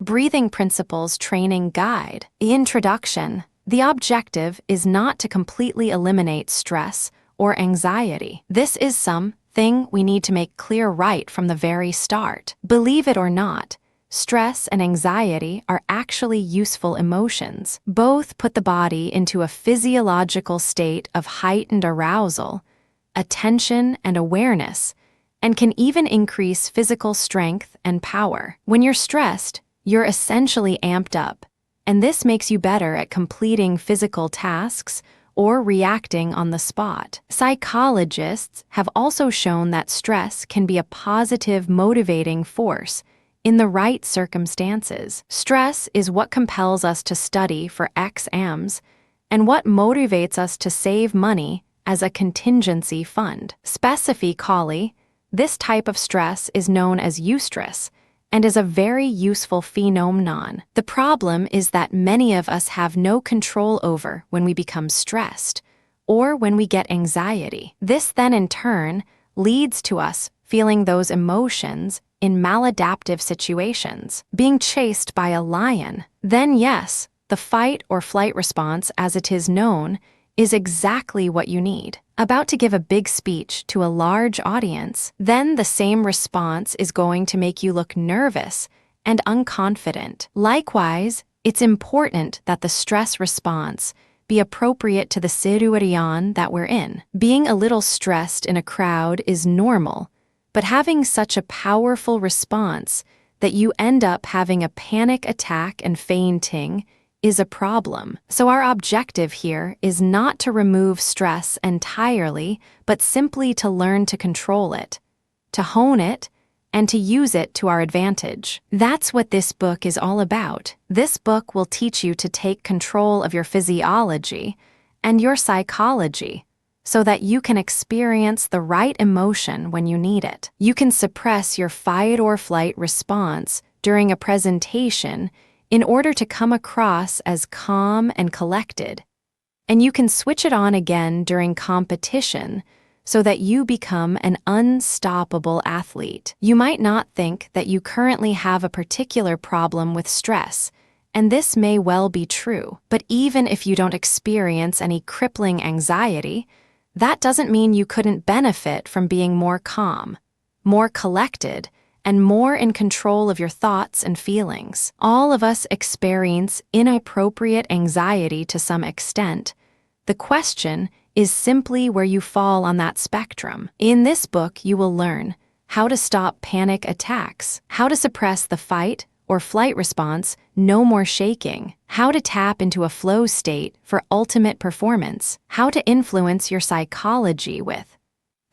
Breathing Principles Training Guide. Introduction. The objective is not to completely eliminate stress or anxiety. This is something we need to make clear right from the very start. Believe it or not, stress and anxiety are actually useful emotions. Both put the body into a physiological state of heightened arousal, attention, and awareness, and can even increase physical strength and power. When you're stressed, you're essentially amped up, and this makes you better at completing physical tasks or reacting on the spot. Psychologists have also shown that stress can be a positive motivating force in the right circumstances. Stress is what compels us to study for exams and what motivates us to save money as a contingency fund. Specifically, this type of stress is known as eustress and is a very useful phenomenon. The problem is that many of us have no control over when we become stressed or when we get anxiety. This then in turn leads to us feeling those emotions in maladaptive situations. Being chased by a lion. Then yes, the fight or flight response, as it is known, is exactly what you need. About to give a big speech to a large audience, then the same response is going to make you look nervous and unconfident. Likewise, it's important that the stress response be appropriate to the situation that we're in. Being a little stressed in a crowd is normal, but having such a powerful response that you end up having a panic attack and fainting is a problem. So our objective here is not to remove stress entirely, but simply to learn to control it, to hone it, and to use it to our advantage. That's what this book is all about. This book will teach you to take control of your physiology and your psychology, so that you can experience the right emotion when you need it. You can suppress your fight or flight response during a presentation in order to come across as calm and collected, and you can switch it on again during competition so that you become an unstoppable athlete. You might not think that you currently have a particular problem with stress, and this may well be true, but even if you don't experience any crippling anxiety, that doesn't mean you couldn't benefit from being more calm, more collected, and more in control of your thoughts and feelings. All of us experience inappropriate anxiety to some extent. The question is simply where you fall on that spectrum. In this book, you will learn how to stop panic attacks, how to suppress the fight or flight response, no more shaking, how to tap into a flow state for ultimate performance, how to influence your psychology with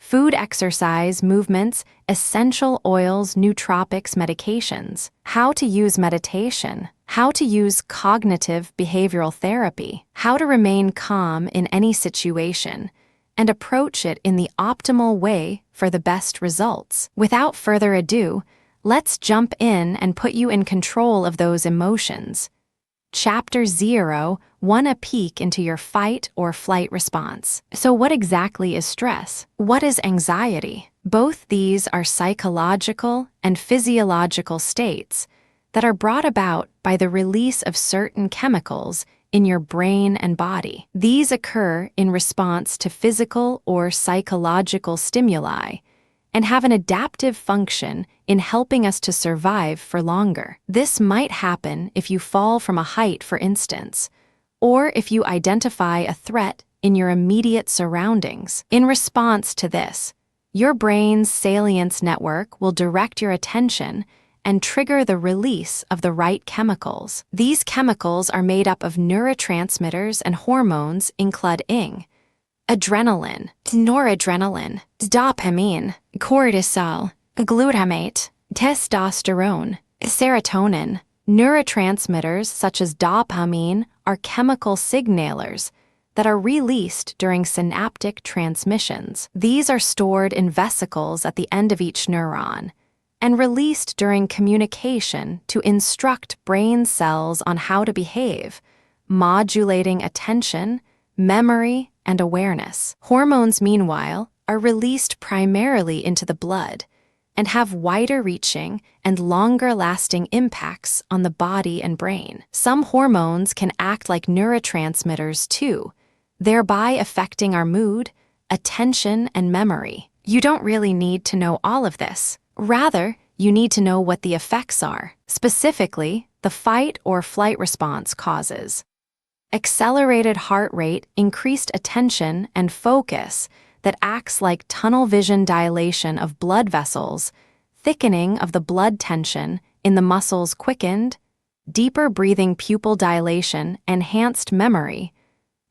food, exercise, movements, essential oils, nootropics, medications, how to use meditation, how to use cognitive behavioral therapy, how to remain calm in any situation, and approach it in the optimal way for the best results. Without further ado, let's jump in and put you in control of those emotions. Chapter 0, a peek into your fight or flight response. So what exactly is stress? What is anxiety? Both these are psychological and physiological states that are brought about by the release of certain chemicals in your brain and body. These occur in response to physical or psychological stimuli and have an adaptive function in helping us to survive for longer. This might happen if you fall from a height, for instance, or if you identify a threat in your immediate surroundings. In response to this, your brain's salience network will direct your attention and trigger the release of the right chemicals. These chemicals are made up of neurotransmitters and hormones including adrenaline, noradrenaline, dopamine, cortisol, glutamate, testosterone, serotonin. Neurotransmitters such as dopamine are chemical signalers that are released during synaptic transmissions. These are stored in vesicles at the end of each neuron and released during communication to instruct brain cells on how to behave, modulating attention, memory, and awareness. Hormones, meanwhile, are released primarily into the blood and have wider-reaching and longer-lasting impacts on the body and brain. Some hormones can act like neurotransmitters too, thereby affecting our mood, attention, and memory. You don't really need to know all of this. Rather, you need to know what the effects are, specifically the fight or flight response causes. Accelerated heart rate, increased attention and focus that acts like tunnel vision dilation of blood vessels, thickening of the blood tension in the muscles quickened, deeper breathing pupil dilation, enhanced memory,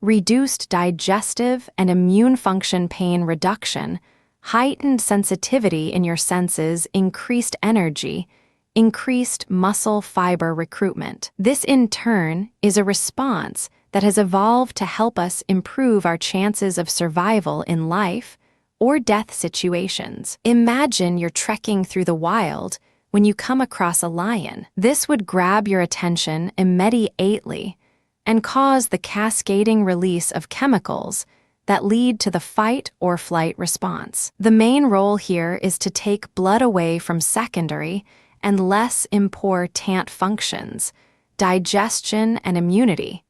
reduced digestive and immune function pain reduction, heightened sensitivity in your senses, increased energy, increased muscle fiber recruitment. This, in turn, is a response that has evolved to help us improve our chances of survival in life or death situations. Imagine you're trekking through the wild when you come across a lion. This would grab your attention immediately and cause the cascading release of chemicals that lead to the fight or flight response. The main role here is to take blood away from secondary and less important functions, digestion and immunity,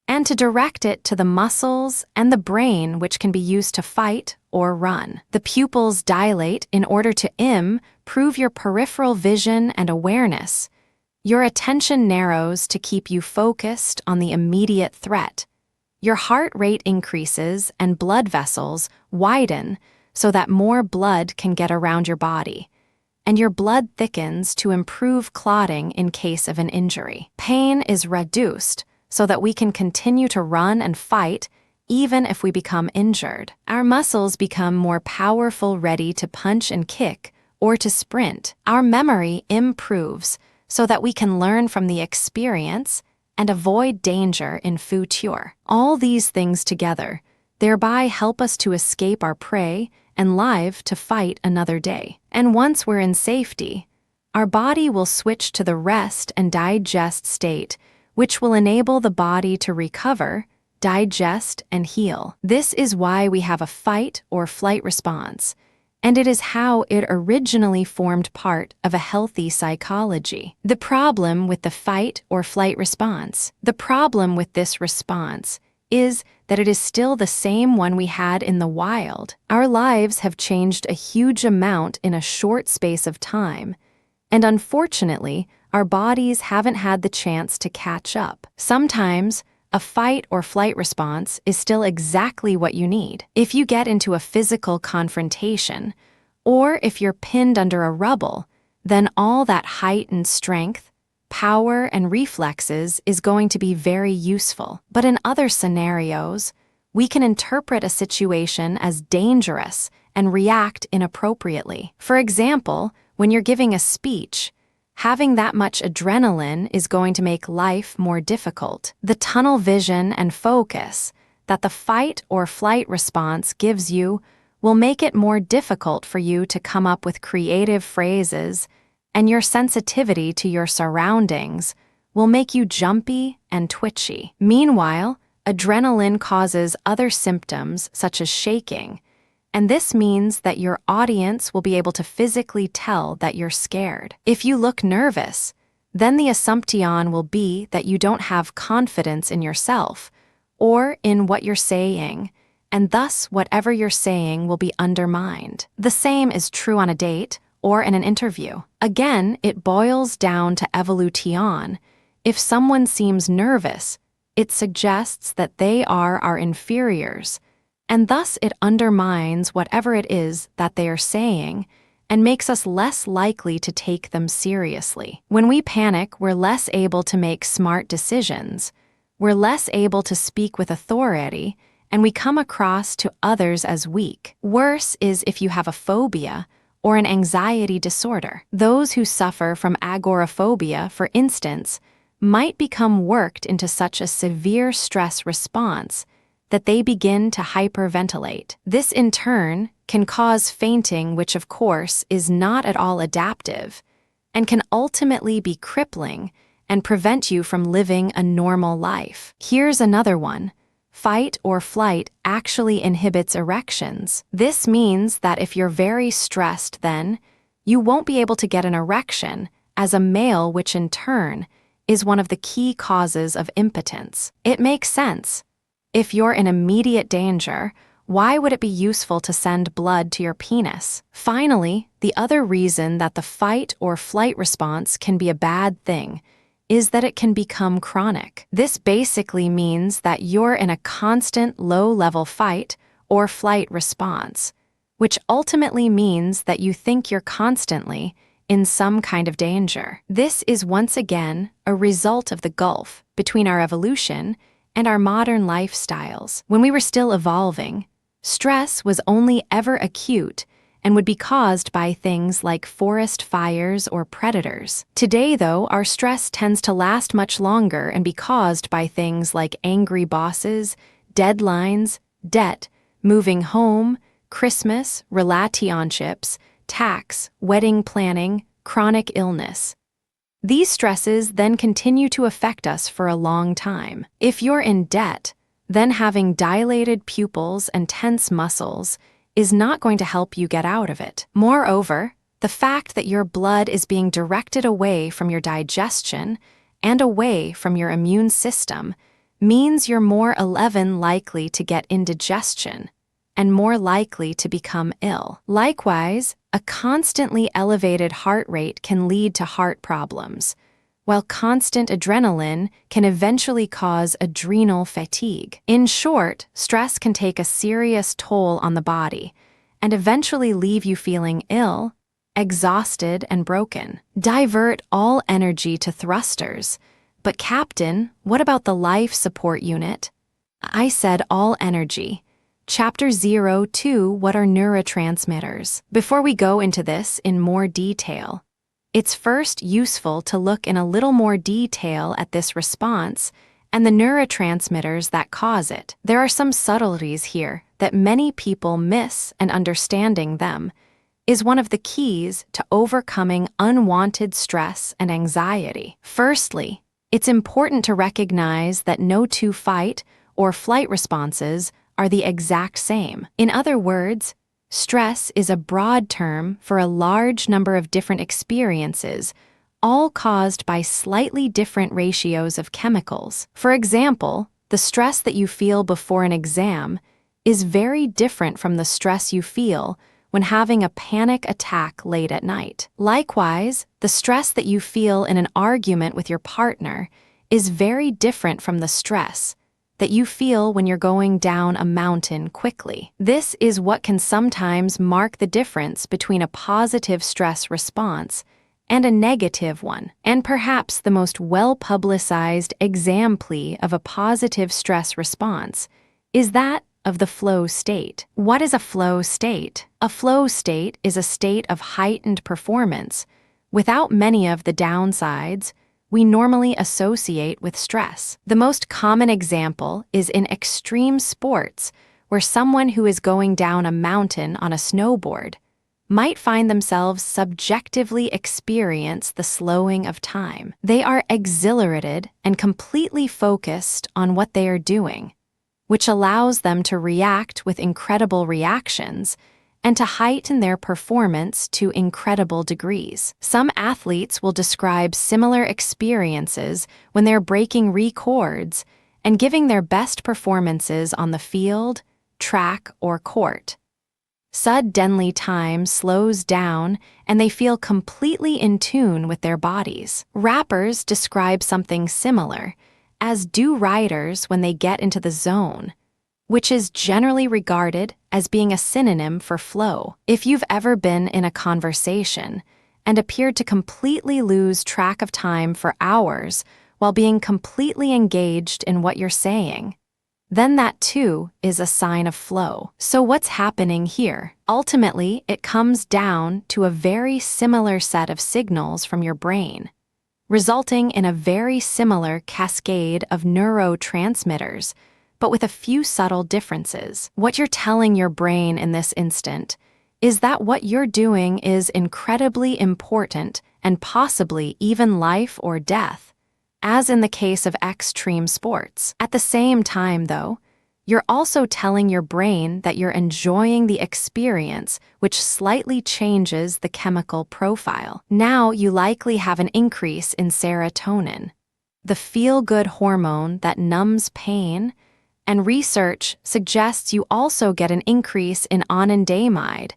and to direct it to the muscles and the brain, which can be used to fight or run. The pupils dilate in order to improve your peripheral vision and awareness. Your attention narrows to keep you focused on the immediate threat. Your heart rate increases and blood vessels widen so that more blood can get around your body, and your blood thickens to improve clotting in case of an injury. Pain is reduced so that we can continue to run and fight even if we become injured. Our muscles become more powerful, ready to punch and kick or to sprint. Our memory improves so that we can learn from the experience and avoid danger in future. All these things together thereby help us to escape our prey and live to fight another day. And once we're in safety, our body will switch to the rest and digest state, which will enable the body to recover, digest, and heal. This is why we have a fight or flight response, and it is how it originally formed part of a healthy psychology. The problem with the fight or flight response, the problem with this response is that it is still the same one we had in the wild. Our lives have changed a huge amount in a short space of time, and unfortunately, our bodies haven't had the chance to catch up. Sometimes, a fight or flight response is still exactly what you need. If you get into a physical confrontation, or if you're pinned under a rubble, then all that heightened strength, power, and reflexes is going to be very useful. But in other scenarios, we can interpret a situation as dangerous and react inappropriately. For example, when you're giving a speech, having that much adrenaline is going to make life more difficult. The tunnel vision and focus that the fight or flight response gives you will make it more difficult for you to come up with creative phrases, and your sensitivity to your surroundings will make you jumpy and twitchy. Meanwhile, adrenaline causes other symptoms such as shaking, and this means that your audience will be able to physically tell that you're scared. If you look nervous, then the assumption will be that you don't have confidence in yourself or in what you're saying, and thus whatever you're saying will be undermined. The same is true on a date or in an interview. Again, it boils down to evolution. If someone seems nervous, it suggests that they are our inferiors, and thus it undermines whatever it is that they are saying and makes us less likely to take them seriously. When we panic, we're less able to make smart decisions, we're less able to speak with authority, and we come across to others as weak. Worse is if you have a phobia or an anxiety disorder. Those who suffer from agoraphobia, for instance, might become worked into such a severe stress response that they begin to hyperventilate. This, in turn, can cause fainting, which of course is not at all adaptive, and can ultimately be crippling and prevent you from living a normal life. Here's another one. Fight or flight actually inhibits erections. This means that if you're very stressed, then You won't be able to get an erection as a male, which in turn is one of the key causes of impotence. It makes sense. If you're in immediate danger, why would it be useful to send blood to your penis? Finally, the other reason that the fight or flight response can be a bad thing is that it can become chronic. This basically means that you're in a constant low-level fight or flight response, which ultimately means that you think you're constantly in some kind of danger. This is once again a result of the gulf between our evolution and our modern lifestyles. When we were still evolving, stress was only ever acute and would be caused by things like forest fires or predators. Today, though, our stress tends to last much longer and be caused by things like angry bosses, deadlines, debt, moving home, Christmas, relationships, tax, wedding planning, chronic illness. These stresses then continue to affect us for a long time. If you're in debt, then having dilated pupils and tense muscles is not going to help you get out of it. Moreover, the fact that your blood is being directed away from your digestion and away from your immune system means you're more likely to get indigestion and more likely to become ill. Likewise, a constantly elevated heart rate can lead to heart problems, while constant adrenaline can eventually cause adrenal fatigue. In short, stress can take a serious toll on the body and eventually leave you feeling ill, exhausted, and broken. Divert all energy to thrusters. But Captain, what about the life support unit? I said all energy. Chapter 02, what are neurotransmitters? Before we go into this in more detail, it's first useful to look in a little more detail at this response and the neurotransmitters that cause it. There are some subtleties here that many people miss, and understanding them is one of the keys to overcoming unwanted stress and anxiety. Firstly, it's important to recognize that no two fight or flight responses are the exact same. In other words, stress is a broad term for a large number of different experiences, all caused by slightly different ratios of chemicals. For example, the stress that you feel before an exam is very different from the stress you feel when having a panic attack late at night. Likewise, the stress that you feel in an argument with your partner is very different from the stress that you feel when you're going down a mountain quickly. This is what can sometimes mark the difference between a positive stress response and a negative one. And perhaps the most well-publicized example of a positive stress response is that of the flow state. What is a flow state? A flow state is a state of heightened performance without many of the downsides we normally associate with stress. The most common example is in extreme sports, where someone who is going down a mountain on a snowboard might find themselves subjectively experience the slowing of time. They are exhilarated and completely focused on what they are doing, which allows them to react with incredible reactions and to heighten their performance to incredible degrees. Some athletes will describe similar experiences when they're breaking records and giving their best performances on the field, track, or court. Suddenly, time slows down and they feel completely in tune with their bodies. Rappers describe something similar, as do writers when they get into the zone, which is generally regarded as being a synonym for flow. If you've ever been in a conversation and appeared to completely lose track of time for hours while being completely engaged in what you're saying, then that too is a sign of flow. So what's happening here? Ultimately, it comes down to a very similar set of signals from your brain, resulting in a very similar cascade of neurotransmitters, but with a few subtle differences. What you're telling your brain in this instant is that what you're doing is incredibly important and possibly even life or death, as in the case of extreme sports. At the same time, though, You're also telling your brain that you're enjoying the experience, which slightly changes the chemical profile. Now you likely have an increase in serotonin, the feel-good hormone that numbs pain, and research suggests you also get an increase in anandamide,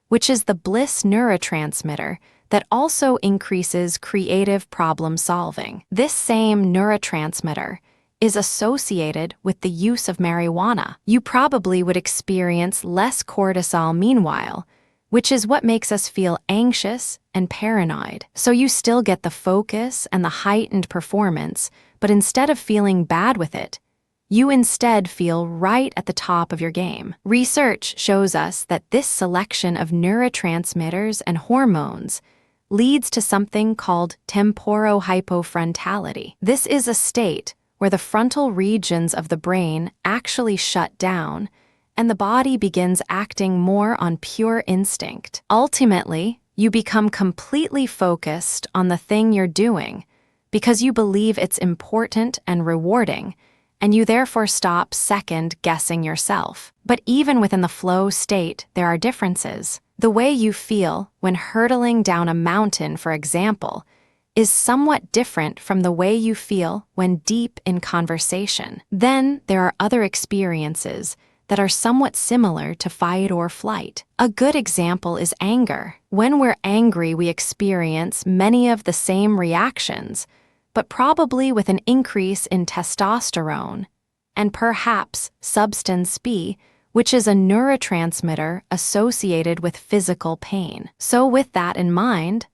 which is the bliss neurotransmitter that also increases creative problem solving. This same neurotransmitter is associated with the use of marijuana. You probably would experience less cortisol meanwhile, which is what makes us feel anxious and paranoid. So you still get the focus and the heightened performance, but instead of feeling bad with it, you instead feel right at the top of your game. Research shows us that this selection of neurotransmitters and hormones leads to something called temporohypofrontality. This is a state where the frontal regions of the brain actually shut down and the body begins acting more on pure instinct. Ultimately, you become completely focused on the thing you're doing because you believe it's important and rewarding, and you therefore stop second-guessing yourself. But even within the flow state, there are differences. The way you feel when hurtling down a mountain, for example, is somewhat different from the way you feel when deep in conversation. Then there are other experiences that are somewhat similar to fight or flight. A good example is anger. When we're angry, we experience many of the same reactions, but probably with an increase in testosterone and perhaps substance B, which is a neurotransmitter associated with physical pain. So with that in mind,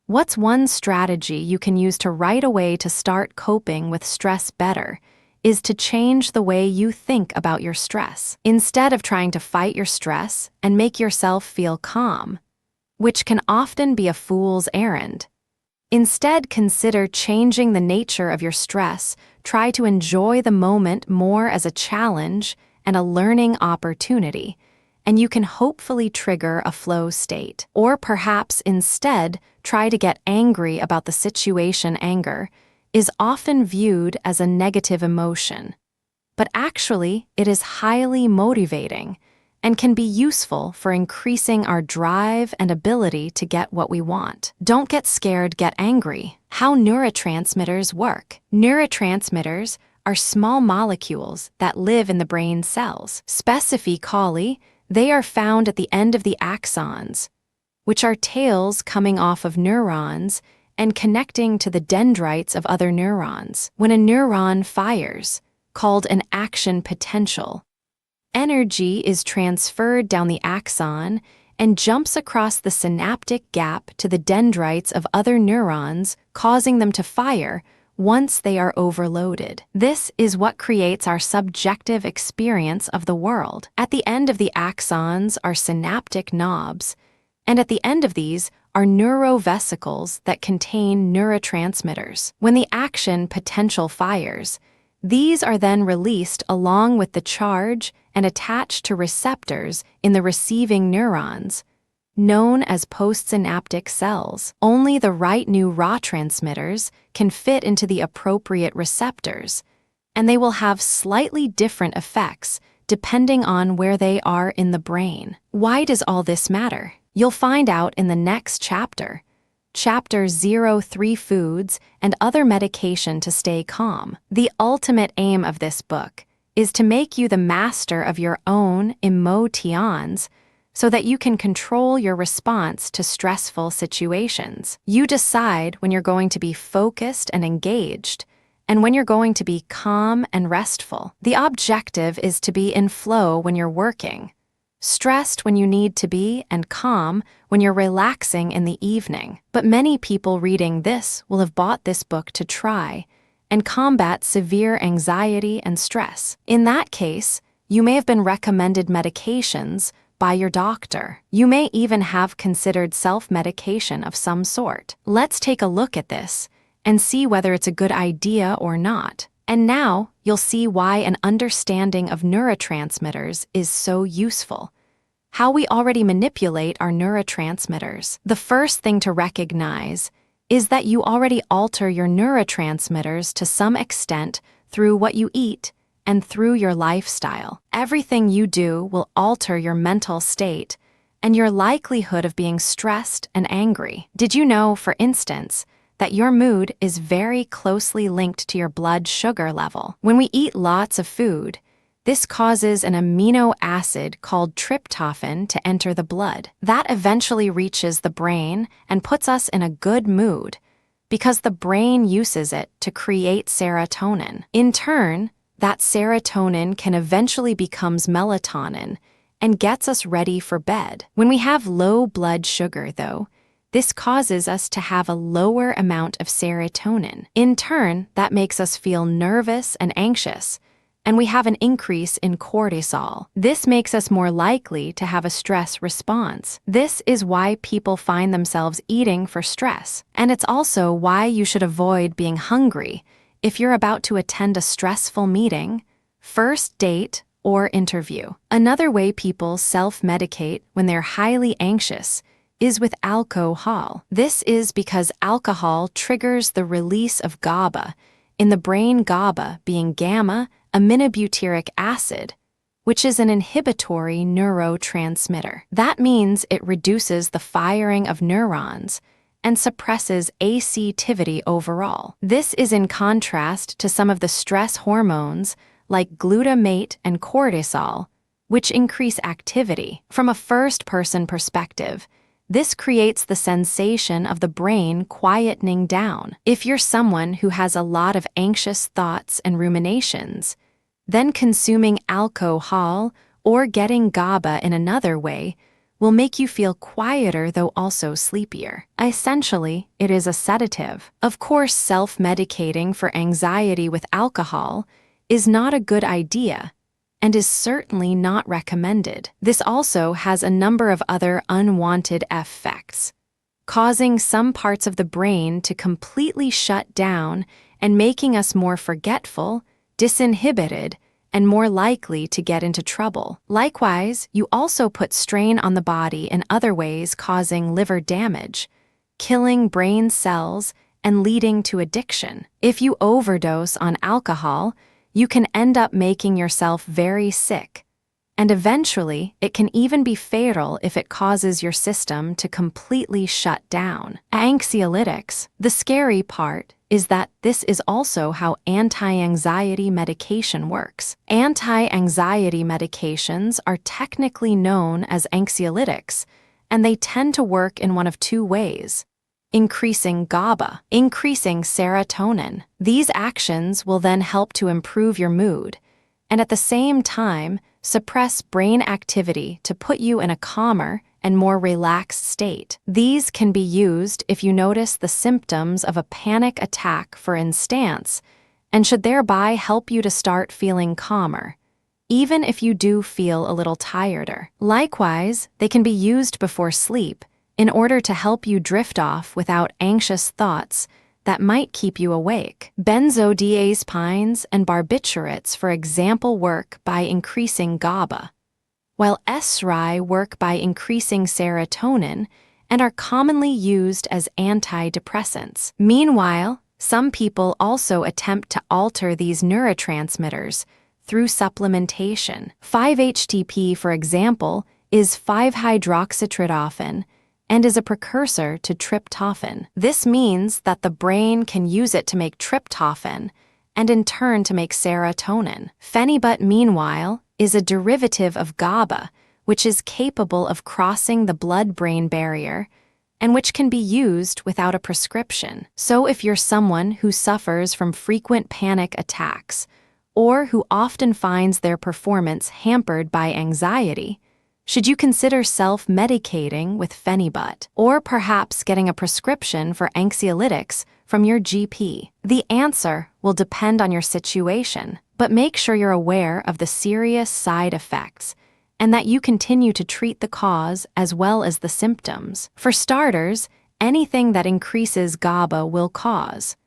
what's one strategy you can use to right away to start coping with stress better is to change the way you think about your stress. Instead of trying to fight your stress and make yourself feel calm, which can often be a fool's errand, instead consider changing the nature of your stress. Try to enjoy the moment more as a challenge and a learning opportunity, and you can hopefully trigger a flow state. Or perhaps instead try to get angry about the situation. Anger is often viewed as a negative emotion, but actually it is highly motivating and can be useful for increasing our drive and ability to get what we want. Don't get scared, get angry. How neurotransmitters work. Neurotransmitters are small molecules that live in the brain cells. Specifically, they are found at the end of the axons, which are tails coming off of neurons and connecting to the dendrites of other neurons. When a neuron fires, called an action potential, energy is transferred down the axon and jumps across the synaptic gap to the dendrites of other neurons, causing them to fire once they are overloaded. This is what creates our subjective experience of the world. At the end of the axons are synaptic knobs, and at the end of these are neurovesicles that contain neurotransmitters. When the action potential fires, these are then released along with the charge and attached to receptors in the receiving neurons, known as postsynaptic cells. Only the right neurotransmitters can fit into the appropriate receptors, and they will have slightly different effects depending on where they are in the brain. Why does all this matter? You'll find out in the next chapter. Chapter 03, Foods and Other Medication to Stay Calm. The ultimate aim of this book is to make you the master of your own emotions so that you can control your response to stressful situations. You decide when you're going to be focused and engaged, and when you're going to be calm and restful. The objective is to be in flow when you're working, stressed when you need to be, and calm when you're relaxing in the evening. But many people reading this will have bought this book to try and combat severe anxiety and stress. In that case, you may have been recommended medications by your doctor. You may even have considered self-medication of some sort. Let's take a look at this and see whether it's a good idea or not. And now you'll see why an understanding of neurotransmitters is so useful. How we already manipulate our neurotransmitters. The first thing to recognize is that you already alter your neurotransmitters to some extent through what you eat and through your lifestyle. Everything you do will alter your mental state and your likelihood of being stressed and angry. Did you know, for instance, that your mood is very closely linked to your blood sugar level? When we eat lots of food, this causes an amino acid called tryptophan to enter the blood. That eventually reaches the brain and puts us in a good mood because the brain uses it to create serotonin. In turn, that serotonin can eventually become melatonin and gets us ready for bed. When we have low blood sugar, though, this causes us to have a lower amount of serotonin. In turn, that makes us feel nervous and anxious, and we have an increase in cortisol. This makes us more likely to have a stress response. This is why people find themselves eating for stress, and it's also why you should avoid being hungry if you're about to attend a stressful meeting, first date, or interview. Another way people self-medicate when they're highly anxious is with alcohol. This is because alcohol triggers the release of GABA, in the brain GABA being gamma-aminobutyric acid, which is an inhibitory neurotransmitter. That means it reduces the firing of neurons and suppresses activity overall. This is in contrast to some of the stress hormones like glutamate and cortisol, which increase activity. From a first-person perspective, this creates the sensation of the brain quietening down. If you're someone who has a lot of anxious thoughts and ruminations, then consuming alcohol or getting GABA in another way will make you feel quieter though also sleepier. Essentially, it is a sedative. Of course, self-medicating for anxiety with alcohol is not a good idea and is certainly not recommended. This also has a number of other unwanted effects, causing some parts of the brain to completely shut down and making us more forgetful, disinhibited, and more likely to get into trouble. Likewise, you also put strain on the body in other ways, causing liver damage, killing brain cells, and leading to addiction. If you overdose on alcohol, you can end up making yourself very sick, and eventually it can even be fatal if it causes your system to completely shut down. Anxiolytics. The scary part is that this is also how anti-anxiety medication works. Anti-anxiety medications are technically known as anxiolytics, and they tend to work in one of two ways: increasing GABA, increasing serotonin. These actions will then help to improve your mood, and at the same time, suppress brain activity to put you in a calmer and more relaxed state. These can be used if you notice the symptoms of a panic attack, for instance, and should thereby help you to start feeling calmer, even if you do feel a little tireder. Likewise, they can be used before sleep in order to help you drift off without anxious thoughts that might keep you awake. Benzodiazepines and barbiturates, for example, work by increasing GABA, while SRI work by increasing serotonin and are commonly used as antidepressants. Meanwhile, some people also attempt to alter these neurotransmitters through supplementation. 5-HTP, for example, is 5-hydroxytryptophan, and is a precursor to tryptophan. This means that the brain can use it to make tryptophan, and in turn to make serotonin. Phenibut, meanwhile, is a derivative of GABA, which is capable of crossing the blood-brain barrier, and which can be used without a prescription. So if you're someone who suffers from frequent panic attacks, or who often finds their performance hampered by anxiety, should you consider self-medicating with Phenibut, or perhaps getting a prescription for anxiolytics from your GP? The answer will depend on your situation, but make sure you're aware of the serious side effects and that you continue to treat the cause as well as the symptoms. For starters, anything that increases GABA will cause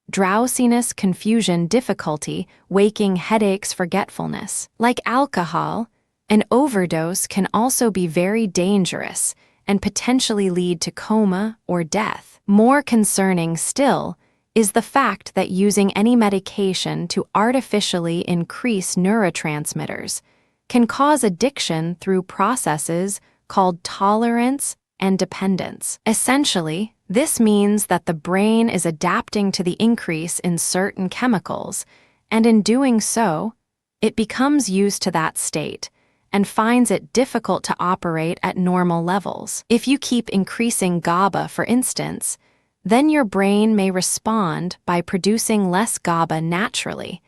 drowsiness, confusion, difficulty, waking, headaches, forgetfulness. Like alcohol, an overdose can also be very dangerous and potentially lead to coma or death. More concerning still is the fact that using any medication to artificially increase neurotransmitters can cause addiction through processes called tolerance and dependence. Essentially, this means that the brain is adapting to the increase in certain chemicals, and in doing so, it becomes used to that state and finds it difficult to operate at normal levels. If you keep increasing GABA, for instance, then your brain may respond by producing less GABA naturally,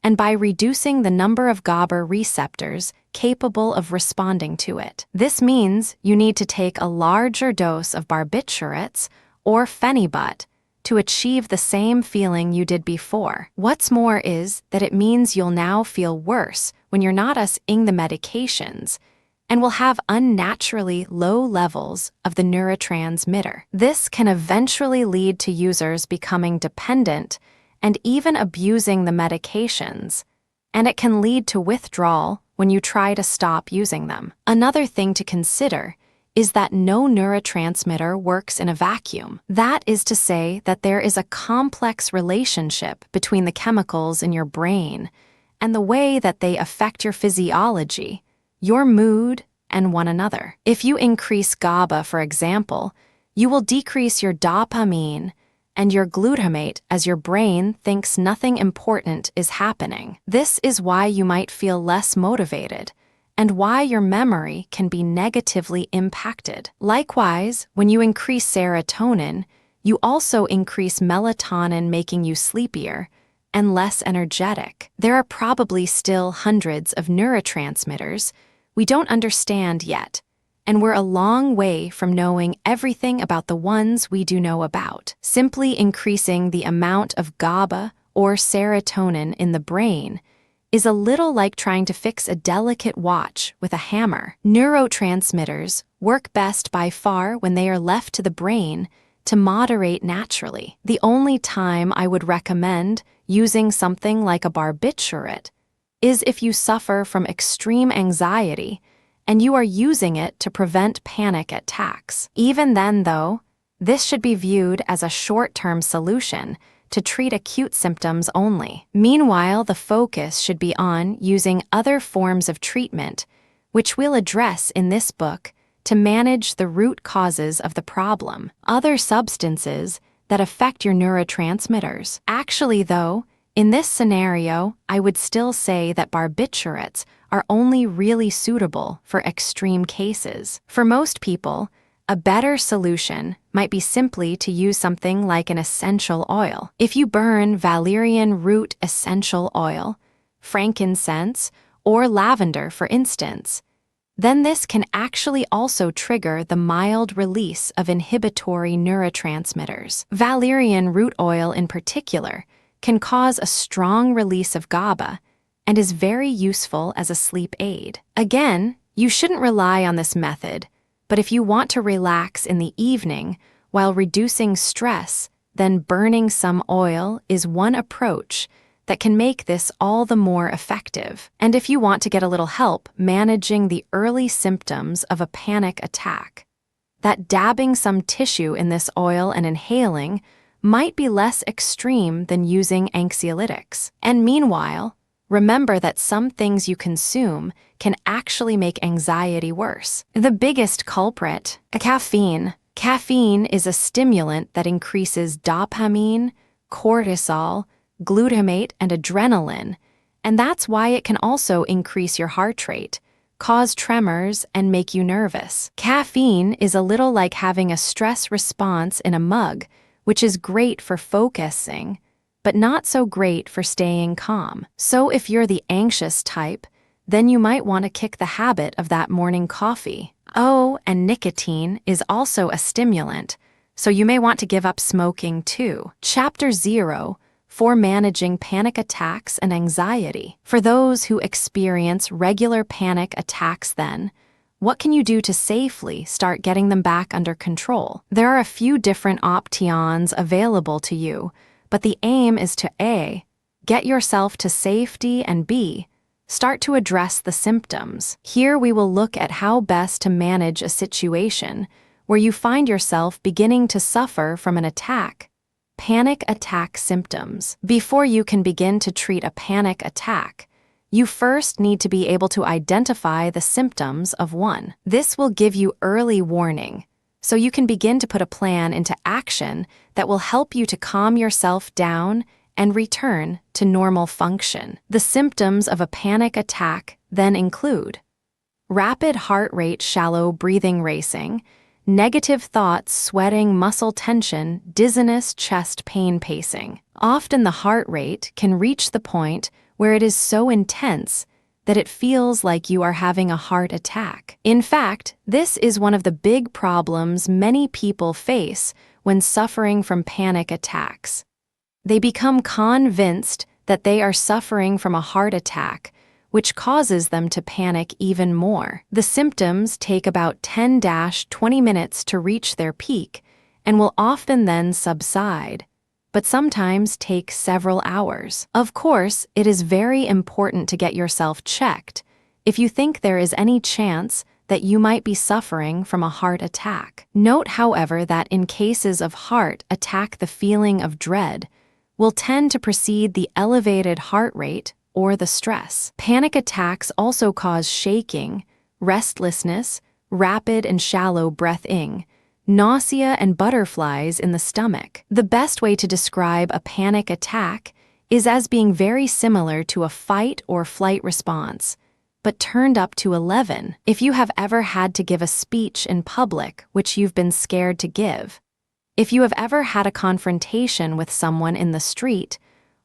and by reducing the number of GABA receptors capable of responding to it. This means you need to take a larger dose of barbiturates or phenibut to achieve the same feeling you did before. What's more is that it means you'll now feel worse when you're not using the medications and will have unnaturally low levels of the neurotransmitter. This can eventually lead to users becoming dependent and even abusing the medications, and it can lead to withdrawal when you try to stop using them. Another thing to consider is that no neurotransmitter works in a vacuum. That is to say that there is a complex relationship between the chemicals in your brain and the way that they affect your physiology, your mood, and one another. If you increase GABA, for example, you will decrease your dopamine and your glutamate as your brain thinks nothing important is happening. This is why you might feel less motivated and why your memory can be negatively impacted. Likewise, when you increase serotonin, you also increase melatonin, making you sleepier and less energetic. There are probably still hundreds of neurotransmitters we don't understand yet, and we're a long way from knowing everything about the ones we do know about. Simply increasing the amount of GABA or serotonin in the brain is a little like trying to fix a delicate watch with a hammer. Neurotransmitters work best by far when they are left to the brain to moderate naturally. The only time I would recommend using something like a barbiturate is if you suffer from extreme anxiety and you are using it to prevent panic attacks. Even then, though, this should be viewed as a short-term solution to treat acute symptoms only. Meanwhile, the focus should be on using other forms of treatment, which we'll address in this book, to manage the root causes of the problem. Other substances that affect your neurotransmitters. Actually, though, in this scenario, I would still say that barbiturates are only really suitable for extreme cases. For most people, a better solution might be simply to use something like an essential oil. If you burn valerian root essential oil, frankincense, or lavender, for instance, then this can actually also trigger the mild release of inhibitory neurotransmitters. Valerian root oil in particular can cause a strong release of GABA and is very useful as a sleep aid. Again, you shouldn't rely on this method, but if you want to relax in the evening while reducing stress, then burning some oil is one approach that can make this all the more effective. And if you want to get a little help managing the early symptoms of a panic attack, that dabbing some tissue in this oil and inhaling might be less extreme than using anxiolytics. And meanwhile, remember that some things you consume can actually make anxiety worse. The biggest culprit, caffeine. Caffeine is a stimulant that increases dopamine, cortisol, glutamate, and adrenaline, and that's why it can also increase your heart rate, cause tremors, and make you nervous. Caffeine is a little like having a stress response in a mug, which is great for focusing, but not so great for staying calm. So if you're the anxious type, then you might want to kick the habit of that morning coffee. Oh, and nicotine is also a stimulant, so you may want to give up smoking too. Chapter 0 for managing panic attacks and anxiety. For those who experience regular panic attacks, then, what can you do to safely start getting them back under control? There are a few different options available to you, but the aim is to A, get yourself to safety, and B, start to address the symptoms. Here we will look at how best to manage a situation where you find yourself beginning to suffer from an attack, Panic attack symptoms. Before you can begin to treat a panic attack, you first need to be able to identify the symptoms of one. This will give you early warning, so you can begin to put a plan into action that will help you to calm yourself down and return to normal function. The symptoms of a panic attack then include rapid heart rate, shallow breathing, racing, negative thoughts, sweating, muscle tension, dizziness, chest pain, pacing. Often the heart rate can reach the point where it is so intense that it feels like you are having a heart attack. In fact, this is one of the big problems many people face when suffering from panic attacks. They become convinced that they are suffering from a heart attack, which causes them to panic even more. The symptoms take about 10-20 minutes to reach their peak and will often then subside, but sometimes take several hours. Of course, it is very important to get yourself checked if you think there is any chance that you might be suffering from a heart attack. Note, however, that in cases of heart attack, the feeling of dread will tend to precede the elevated heart rate or the stress. Panic attacks also cause shaking, restlessness, rapid and shallow breathing, nausea, and butterflies in the stomach. The best way to describe a panic attack is as being very similar to a fight or flight response, but turned up to 11. If you have ever had to give a speech in public which you've been scared to give, if you have ever had a confrontation with someone in the street,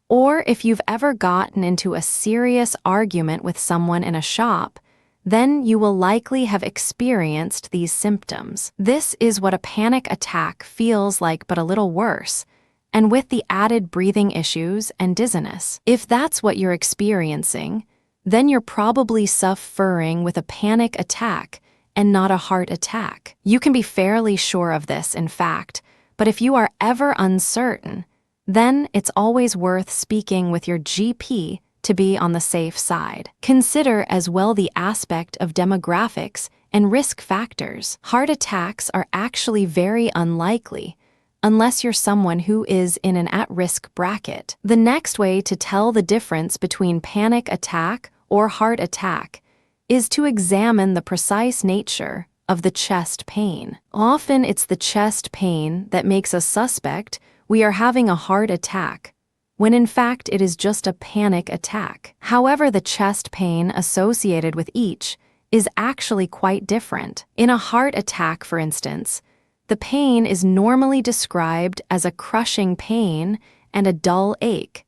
or if you've ever gotten into a serious argument with someone in a shop, then you will likely have experienced these symptoms. This is what a panic attack feels like, but a little worse, and with the added breathing issues and dizziness. If that's what you're experiencing, then you're probably suffering with a panic attack and not a heart attack. You can be fairly sure of this, in fact, but if you are ever uncertain, then it's always worth speaking with your GP to be on the safe side. Consider as well the aspect of demographics and risk factors. Heart attacks are actually very unlikely unless you're someone who is in an at-risk bracket. The next way to tell the difference between panic attack or heart attack is to examine the precise nature of the chest pain. Often it's the chest pain that makes us suspect we are having a heart attack, when in fact it is just a panic attack. However, the chest pain associated with each is actually quite different. In a heart attack, for instance, the pain is normally described as a crushing pain and a dull ache,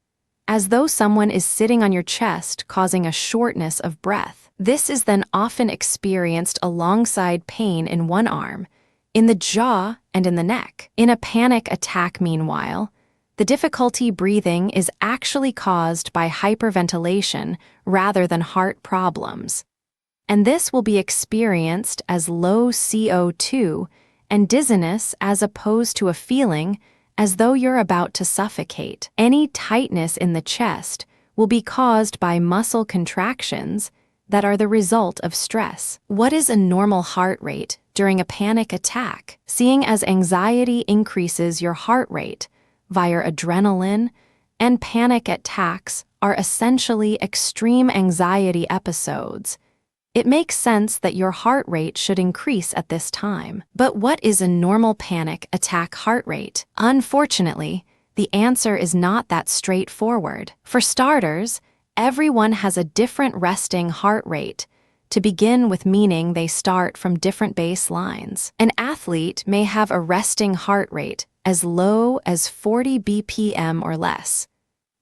as though someone is sitting on your chest, causing a shortness of breath. This is then often experienced alongside pain in one arm, in the jaw, and in the neck. In a panic attack, meanwhile, the difficulty breathing is actually caused by hyperventilation rather than heart problems, and this will be experienced as low CO2 and dizziness as opposed to a feeling as though you're about to suffocate. Any tightness in the chest will be caused by muscle contractions that are the result of stress. What is a normal heart rate during a panic attack? Seeing as anxiety increases your heart rate via adrenaline, and panic attacks are essentially extreme anxiety episodes, it makes sense that your heart rate should increase at this time. But what is a normal panic attack heart rate? Unfortunately, the answer is not that straightforward. For starters, everyone has a different resting heart rate, to begin with, meaning they start from different baselines. An athlete may have a resting heart rate as low as 40 BPM or less,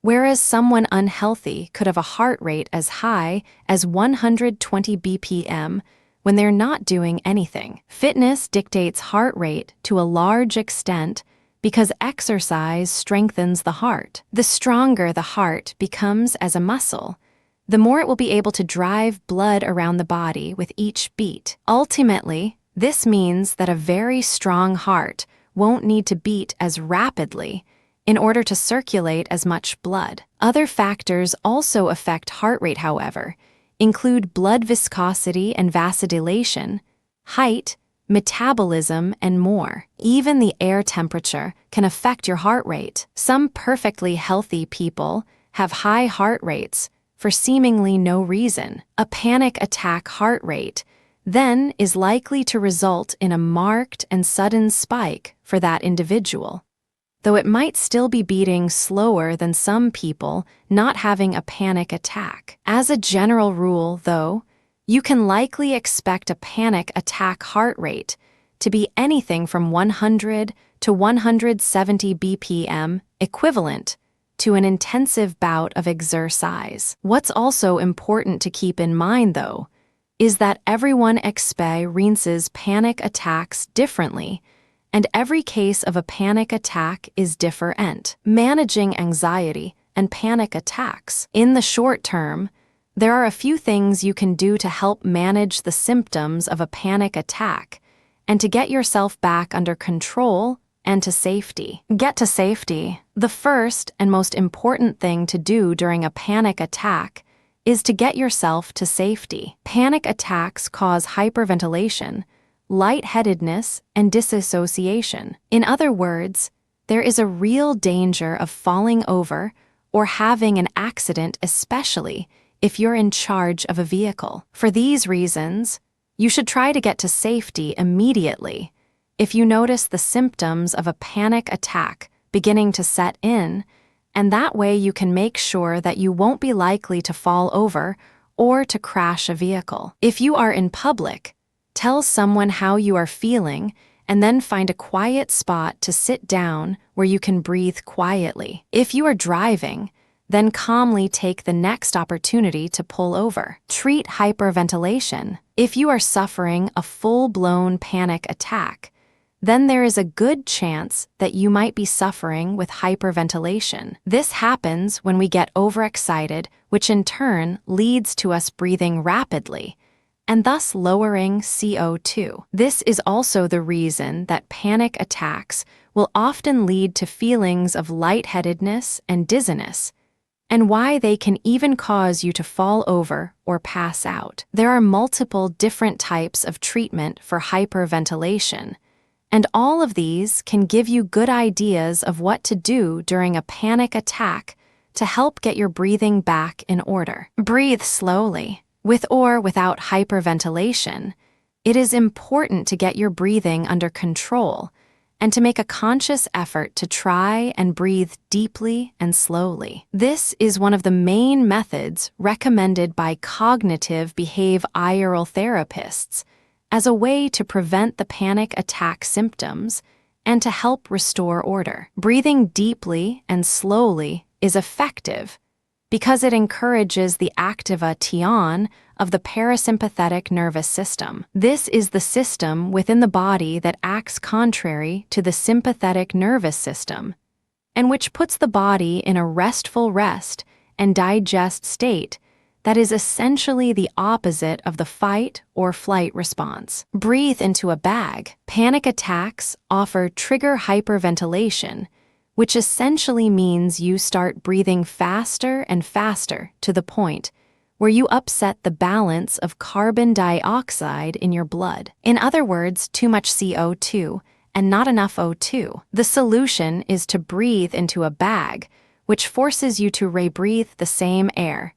whereas someone unhealthy could have a heart rate as high as 120 BPM when they're not doing anything. Fitness dictates heart rate to a large extent because exercise strengthens the heart. The stronger the heart becomes as a muscle, the more it will be able to drive blood around the body with each beat. Ultimately, this means that a very strong heart won't need to beat as rapidly in order to circulate as much blood. Other factors also affect heart rate, however, include blood viscosity and vasodilation, height, metabolism, and more. Even the air temperature can affect your heart rate. Some perfectly healthy people have high heart rates for seemingly no reason. A panic attack heart rate then is likely to result in a marked and sudden spike for that individual, though it might still be beating slower than some people not having a panic attack. As a general rule, though, you can likely expect a panic attack heart rate to be anything from 100 to 170 BPM, equivalent to an intensive bout of exercise. What's also important to keep in mind, though, is that everyone experiences panic attacks differently, and every case of a panic attack is different. Managing anxiety and panic attacks. In the short term, there are a few things you can do to help manage the symptoms of a panic attack and to get yourself back under control and to safety. Get to safety. The first and most important thing to do during a panic attack is to get yourself to safety. Panic attacks cause hyperventilation, lightheadedness, and disassociation. In other words, there is a real danger of falling over or having an accident, especially if you're in charge of a vehicle. For these reasons, you should try to get to safety immediately if you notice the symptoms of a panic attack beginning to set in, and that way you can make sure that you won't be likely to fall over or to crash a vehicle. If you are in public, tell someone how you are feeling and then find a quiet spot to sit down where you can breathe quietly. If you are driving, then calmly take the next opportunity to pull over. Treat hyperventilation. If you are suffering a full-blown panic attack, then there is a good chance that you might be suffering with hyperventilation. This happens when we get overexcited, which in turn leads to us breathing rapidly, and thus lowering CO2. This is also the reason that panic attacks will often lead to feelings of lightheadedness and dizziness, and why they can even cause you to fall over or pass out. There are multiple different types of treatment for hyperventilation, and all of these can give you good ideas of what to do during a panic attack to help get your breathing back in order. Breathe slowly. With or without hyperventilation, it is important to get your breathing under control and to make a conscious effort to try and breathe deeply and slowly. This is one of the main methods recommended by cognitive behavioral therapists as a way to prevent the panic attack symptoms and to help restore order. Breathing deeply and slowly is effective because it encourages the activation of the parasympathetic nervous system. This is the system within the body that acts contrary to the sympathetic nervous system, and which puts the body in a restful rest and digest state that is essentially the opposite of the fight or flight response. Breathe into a bag. Panic attacks offer trigger hyperventilation, which essentially means you start breathing faster and faster to the point where you upset the balance of carbon dioxide in your blood. In other words, too much CO2 and not enough O2. The solution is to breathe into a bag, which forces you to rebreathe the same air,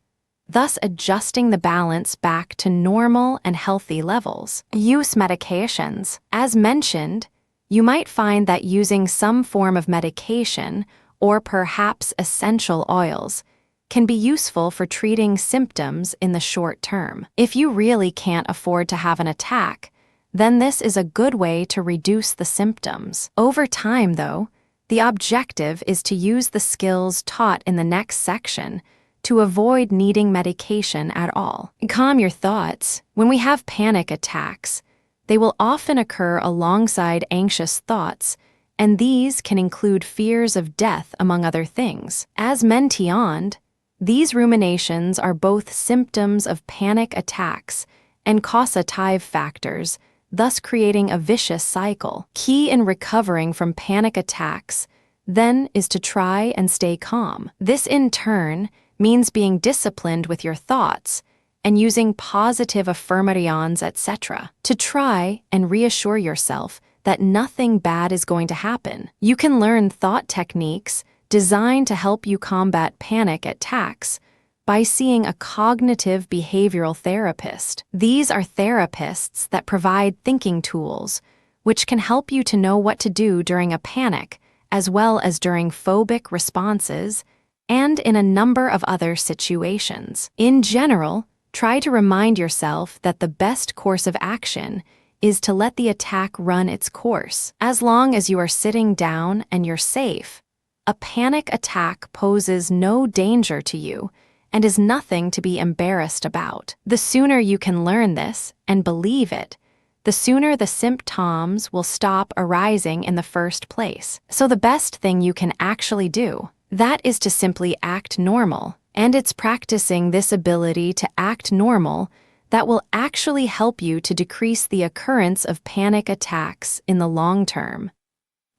thus adjusting the balance back to normal and healthy levels. Use medications. As mentioned, you might find that using some form of medication, or perhaps essential oils, can be useful for treating symptoms in the short term. If you really can't afford to have an attack, then this is a good way to reduce the symptoms. Over time, though, the objective is to use the skills taught in the next section to avoid needing medication at all. Calm your thoughts. When we have panic attacks, they will often occur alongside anxious thoughts, and these can include fears of death, among other things. As mentioned, these ruminations are both symptoms of panic attacks and causative factors, thus creating a vicious cycle. Key in recovering from panic attacks, then, is to try and stay calm. This, in turn, means being disciplined with your thoughts and using positive affirmations, etc., to try and reassure yourself that nothing bad is going to happen. You can learn thought techniques designed to help you combat panic attacks by seeing a cognitive behavioral therapist. These are therapists that provide thinking tools, which can help you to know what to do during a panic, as well as during phobic responses, and in a number of other situations. In general, try to remind yourself that the best course of action is to let the attack run its course. As long as you are sitting down and you're safe, a panic attack poses no danger to you and is nothing to be embarrassed about. The sooner you can learn this and believe it, the sooner the symptoms will stop arising in the first place. So the best thing you can actually do, that is to simply act normal, and it's practicing this ability to act normal that will actually help you to decrease the occurrence of panic attacks in the long term.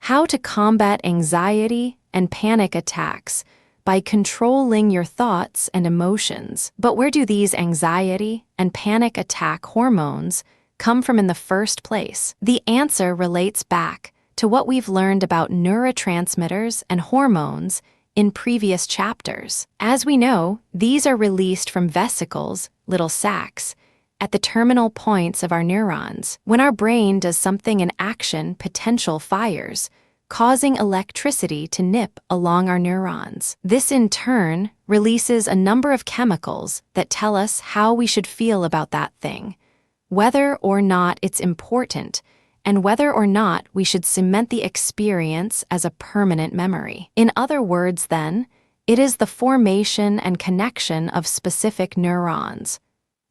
How to combat anxiety and panic attacks by controlling your thoughts and emotions. But where do these anxiety and panic attack hormones come from in the first place? The answer relates back to what we've learned about neurotransmitters and hormones in previous chapters. As we know, these are released from vesicles, little sacs, at the terminal points of our neurons. When our brain does something in action, potential fires, causing electricity to nip along our neurons. This in turn releases a number of chemicals that tell us how we should feel about that thing, whether or not it's important, and whether or not we should cement the experience as a permanent memory. In other words, then, it is the formation and connection of specific neurons,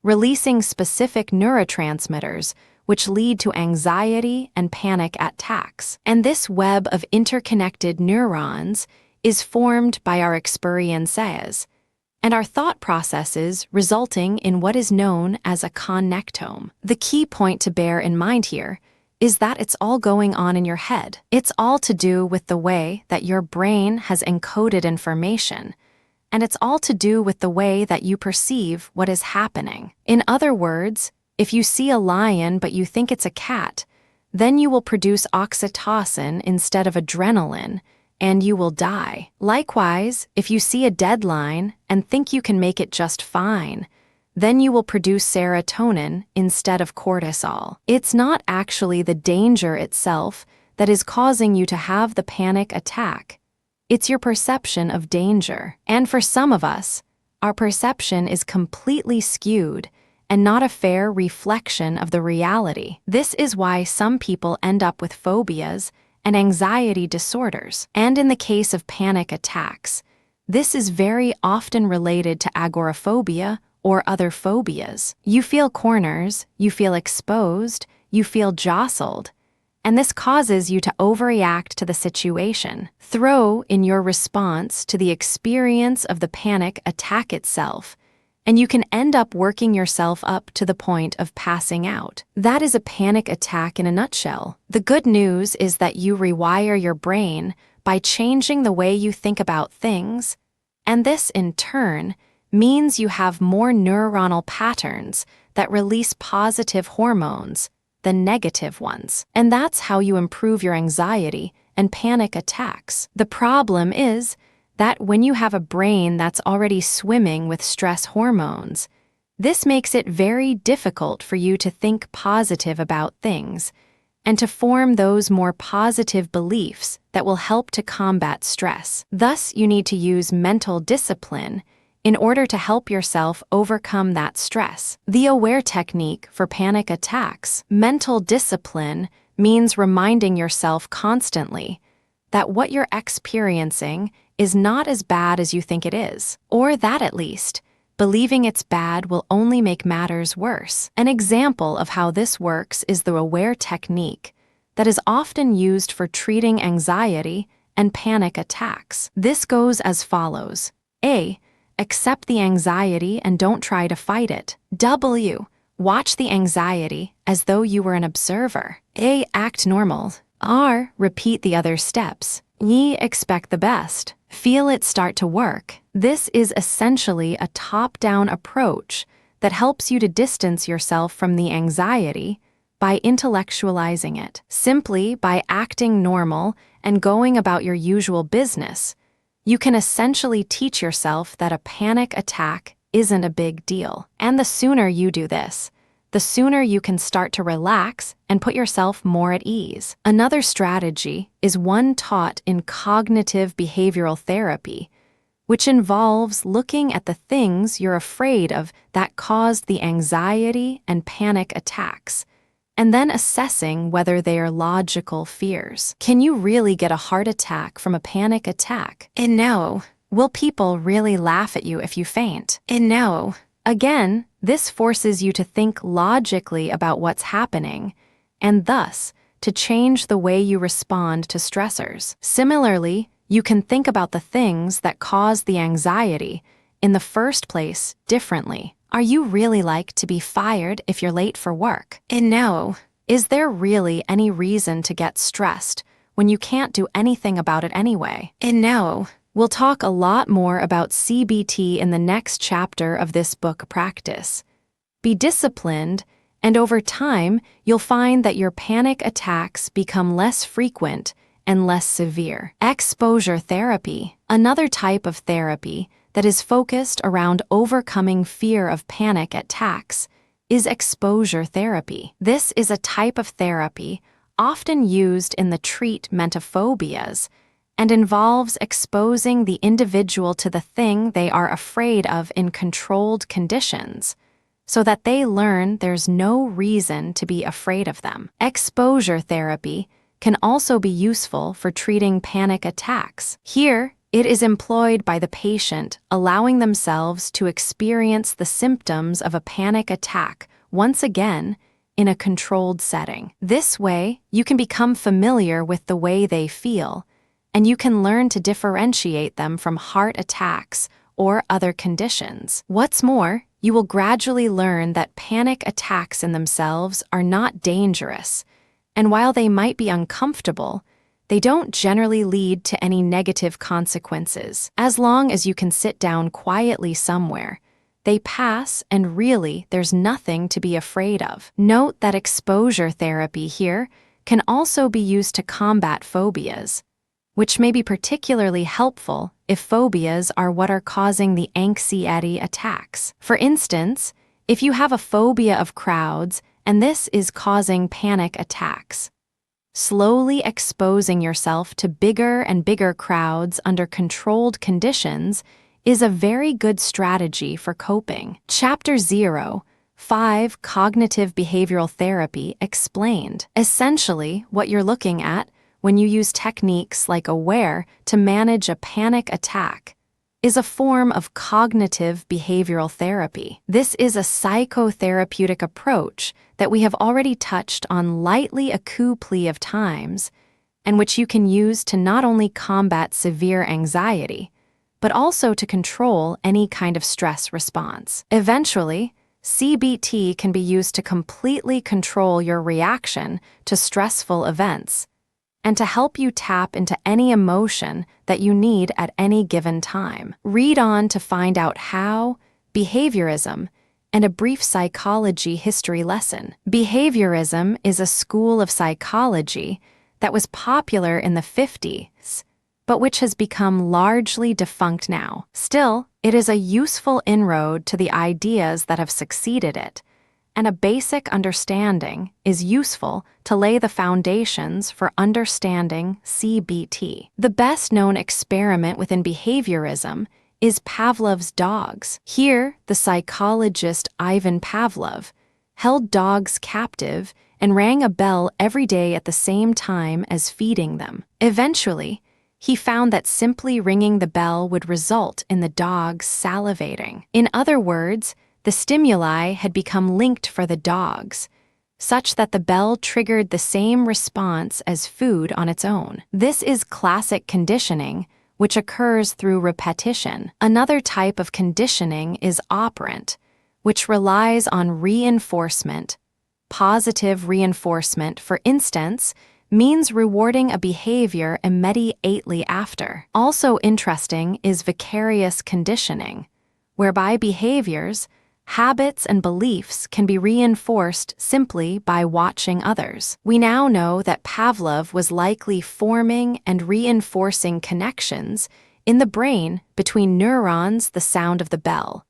releasing specific neurotransmitters which lead to anxiety and panic attacks. And this web of interconnected neurons is formed by our experiences and our thought processes, resulting in what is known as a connectome. The key point to bear in mind here is that it's all going on in your head. It's all to do with the way that your brain has encoded information, and it's all to do with the way that you perceive what is happening. In other words, if you see a lion but you think it's a cat, then you will produce oxytocin instead of adrenaline, and you will die. Likewise, if you see a deadline and think you can make it just fine, then you will produce serotonin instead of cortisol. It's not actually the danger itself that is causing you to have the panic attack. It's your perception of danger. And for some of us, our perception is completely skewed and not a fair reflection of the reality. This is why some people end up with phobias and anxiety disorders. And in the case of panic attacks, this is very often related to agoraphobia or other phobias. You feel corners, you feel exposed, you feel jostled, and this causes you to overreact to the situation. Throw in your response to the experience of the panic attack itself, and you can end up working yourself up to the point of passing out. That is a panic attack in a nutshell. The good news is that you rewire your brain by changing the way you think about things, and this, in turn, means you have more neuronal patterns that release positive hormones than negative ones. And that's how you improve your anxiety and panic attacks. The problem is that when you have a brain that's already swimming with stress hormones, this makes it very difficult for you to think positive about things and to form those more positive beliefs that will help to combat stress. Thus, you need to use mental discipline in order to help yourself overcome that stress. The AWARE technique for panic attacks. Mental discipline means reminding yourself constantly that what you're experiencing is not as bad as you think it is, or that at least, believing it's bad will only make matters worse. An example of how this works is the AWARE technique that is often used for treating anxiety and panic attacks. This goes as follows. A. Accept the anxiety and don't try to fight it. W. Watch the anxiety as though you were an observer. A. Act normal. R. Repeat the other steps. E. Expect the best. Feel it start to work. This is essentially a top-down approach that helps you to distance yourself from the anxiety by intellectualizing it. Simply by acting normal and going about your usual business, you can essentially teach yourself that a panic attack isn't a big deal. And the sooner you do this, the sooner you can start to relax and put yourself more at ease. Another strategy is one taught in cognitive behavioral therapy, which involves looking at the things you're afraid of that caused the anxiety and panic attacks, and then assessing whether they are logical fears. Can you really get a heart attack from a panic attack? And no. Will people really laugh at you if you faint? And no. Again, this forces you to think logically about what's happening, and thus, to change the way you respond to stressors. Similarly, you can think about the things that cause the anxiety in the first place differently. Are you really like to be fired if you're late for work? And no. Is there really any reason to get stressed when you can't do anything about it anyway? And no. We'll talk a lot more about CBT in the next chapter of this book practice. Be disciplined, and over time, you'll find that your panic attacks become less frequent and less severe. Exposure therapy, another type of therapy that is focused around overcoming fear of panic attacks, is exposure therapy. This is a type of therapy often used in the treatment of phobias and involves exposing the individual to the thing they are afraid of in controlled conditions, so that they learn there's no reason to be afraid of them. Exposure therapy can also be useful for treating panic attacks. Here, it is employed by the patient, allowing themselves to experience the symptoms of a panic attack once again in a controlled setting. This way, you can become familiar with the way they feel, and you can learn to differentiate them from heart attacks or other conditions. What's more, you will gradually learn that panic attacks in themselves are not dangerous, and while they might be uncomfortable, they don't generally lead to any negative consequences. As long as you can sit down quietly somewhere, they pass, and really there's nothing to be afraid of. Note that exposure therapy here can also be used to combat phobias, which may be particularly helpful if phobias are what are causing the anxiety attacks. For instance, if you have a phobia of crowds and this is causing panic attacks, slowly exposing yourself to bigger and bigger crowds under controlled conditions is a very good strategy for coping. Chapter 0, 5 Cognitive Behavioral Therapy Explained. Essentially, what you're looking at when you use techniques like AWARE to manage a panic attack is a form of cognitive behavioral therapy. This is a psychotherapeutic approach that we have already touched on lightly a couple of times, and which you can use to not only combat severe anxiety, but also to control any kind of stress response. Eventually, CBT can be used to completely control your reaction to stressful events, and to help you tap into any emotion that you need at any given time. Read on to find out how, behaviorism, and a brief psychology history lesson. Behaviorism is a school of psychology that was popular in the 50s, but which has become largely defunct now. Still, it is a useful inroad to the ideas that have succeeded it, and a basic understanding is useful to lay the foundations for understanding CBT. The best-known experiment within behaviorism is Pavlov's dogs. Here, the psychologist Ivan Pavlov held dogs captive and rang a bell every day at the same time as feeding them. Eventually, he found that simply ringing the bell would result in the dogs salivating. In other words, the stimuli had become linked for the dogs, such that the bell triggered the same response as food on its own. This is classic conditioning, which occurs through repetition. Another type of conditioning is operant, which relies on reinforcement. Positive reinforcement, for instance, means rewarding a behavior immediately after. Also interesting is vicarious conditioning, whereby behaviors, habits and beliefs can be reinforced simply by watching others. We now know that Pavlov was likely forming and reinforcing connections in the brain between neurons, the sound of the bell,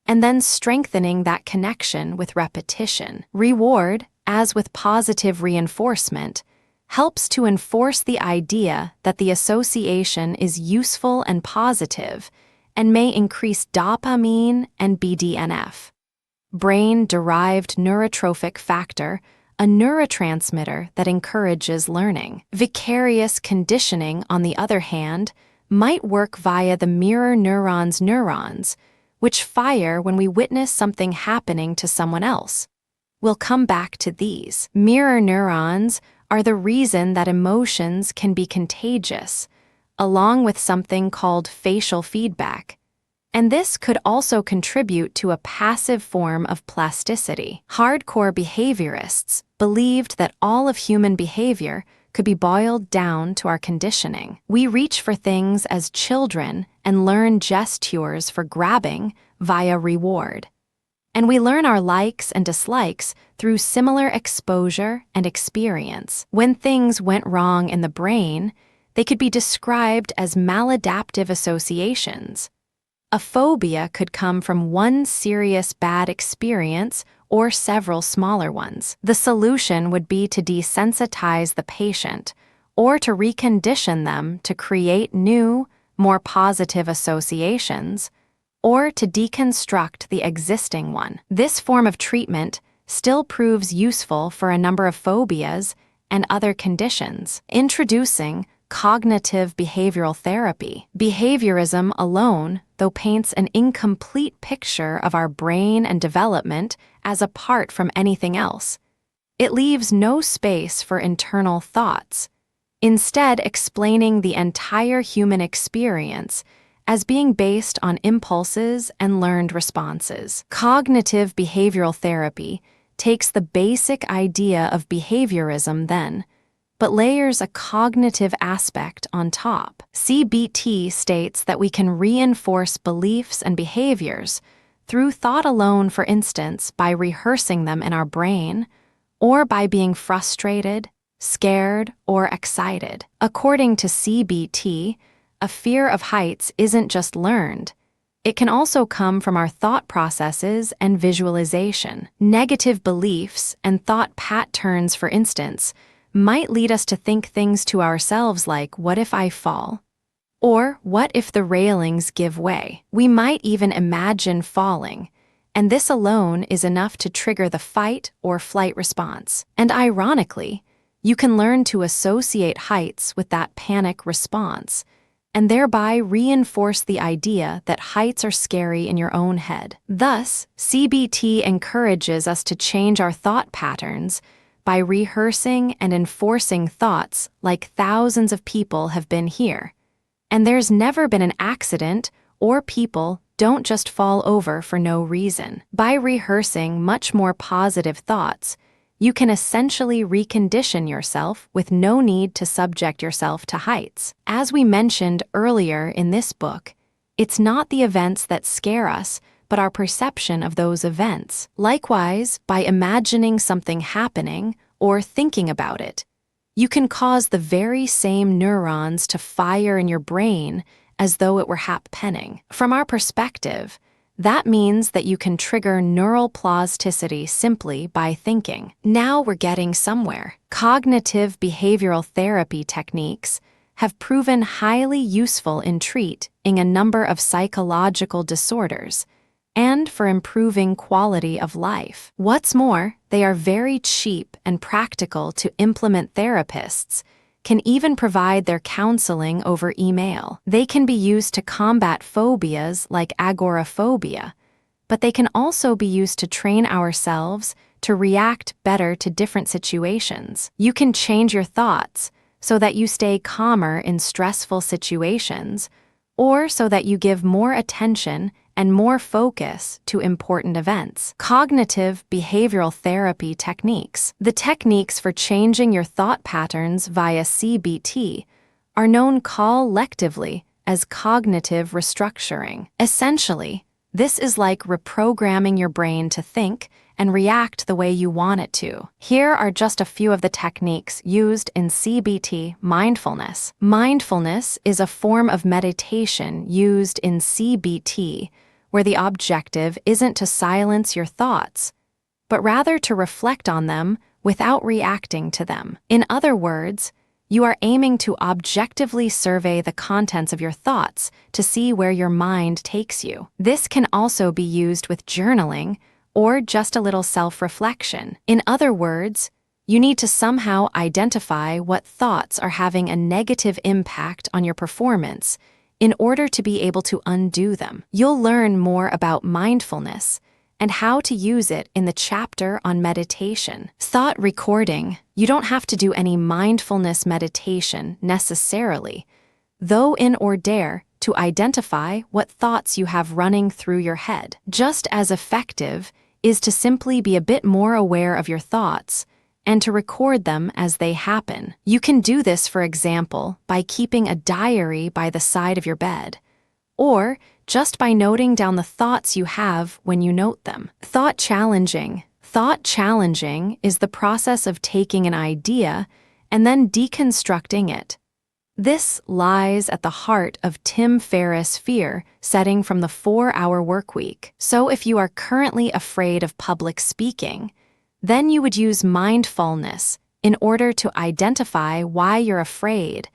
and then strengthening that connection with repetition. Reward, as with positive reinforcement, helps to enforce the idea that the association is useful and positive and may increase dopamine and BDNF. Brain-derived neurotrophic factor, a neurotransmitter that encourages learning. Vicarious conditioning, on the other hand, might work via the mirror neurons, which fire when we witness something happening to someone else. We'll come back to these. Mirror neurons are the reason that emotions can be contagious, along with something called facial feedback. And this could also contribute to a passive form of plasticity. Hardcore behaviorists believed that all of human behavior could be boiled down to our conditioning. We reach for things as children and learn gestures for grabbing via reward. And we learn our likes and dislikes through similar exposure and experience. When things went wrong in the brain, they could be described as maladaptive associations. A phobia could come from one serious bad experience or several smaller ones. The solution would be to desensitize the patient or to recondition them to create new, more positive associations, or to deconstruct the existing one. This form of treatment still proves useful for a number of phobias and other conditions. Introducing cognitive behavioral therapy. Behaviorism alone, though, paints an incomplete picture of our brain and development as apart from anything else. It leaves no space for internal thoughts, instead explaining the entire human experience as being based on impulses and learned responses. Cognitive behavioral therapy takes the basic idea of behaviorism then, but layers a cognitive aspect on top. CBT states that we can reinforce beliefs and behaviors through thought alone, for instance, by rehearsing them in our brain, or by being frustrated, scared, or excited. According to CBT, a fear of heights isn't just learned. It can also come from our thought processes and visualization. Negative beliefs and thought patterns, for instance, might lead us to think things to ourselves like, what if I fall? Or what if the railings give way? We might even imagine falling, and this alone is enough to trigger the fight or flight response. And ironically, you can learn to associate heights with that panic response, and thereby reinforce the idea that heights are scary in your own head. Thus, CBT encourages us to change our thought patterns by rehearsing and enforcing thoughts like thousands of people have been here. And there's never been an accident, or people don't just fall over for no reason. By rehearsing much more positive thoughts, you can essentially recondition yourself with no need to subject yourself to heights. As we mentioned earlier in this book, it's not the events that scare us, but our perception of those events. Likewise, by imagining something happening or thinking about it, you can cause the very same neurons to fire in your brain as though it were happening. From our perspective, that means that you can trigger neural plasticity simply by thinking. Now we're getting somewhere. Cognitive behavioral therapy techniques have proven highly useful in treating a number of psychological disorders and for improving quality of life. What's more, they are very cheap and practical to implement. Therapists can even provide their counseling over email. They can be used to combat phobias like agoraphobia, but they can also be used to train ourselves to react better to different situations. You can change your thoughts so that you stay calmer in stressful situations, or so that you give more attention and more focus to important events. Cognitive behavioral therapy techniques. The techniques for changing your thought patterns via CBT are known collectively as cognitive restructuring. Essentially, This is like reprogramming your brain to think and react the way you want it to. Here are just a few of the techniques used in CBT mindfulness. Mindfulness is a form of meditation used in CBT, where the objective isn't to silence your thoughts, but rather to reflect on them without reacting to them. In other words, you are aiming to objectively survey the contents of your thoughts to see where your mind takes you. This can also be used with journaling or just a little self-reflection. In other words, you need to somehow identify what thoughts are having a negative impact on your performance in order to be able to undo them. You'll learn more about mindfulness and how to use it in the chapter on meditation. Thought recording. You don't have to do any mindfulness meditation necessarily, though in or dare to identify what thoughts you have running through your head. Just as effective is to simply be a bit more aware of your thoughts and to record them as they happen. You can do this, for example, by keeping a diary by the side of your bed, or just by noting down the thoughts you have when you note them. Thought challenging. Thought challenging is the process of taking an idea and then deconstructing it. This lies at the heart of Tim Ferriss' fear setting from the 4-hour workweek. So if you are currently afraid of public speaking, then you would use mindfulness in order to identify why you're afraid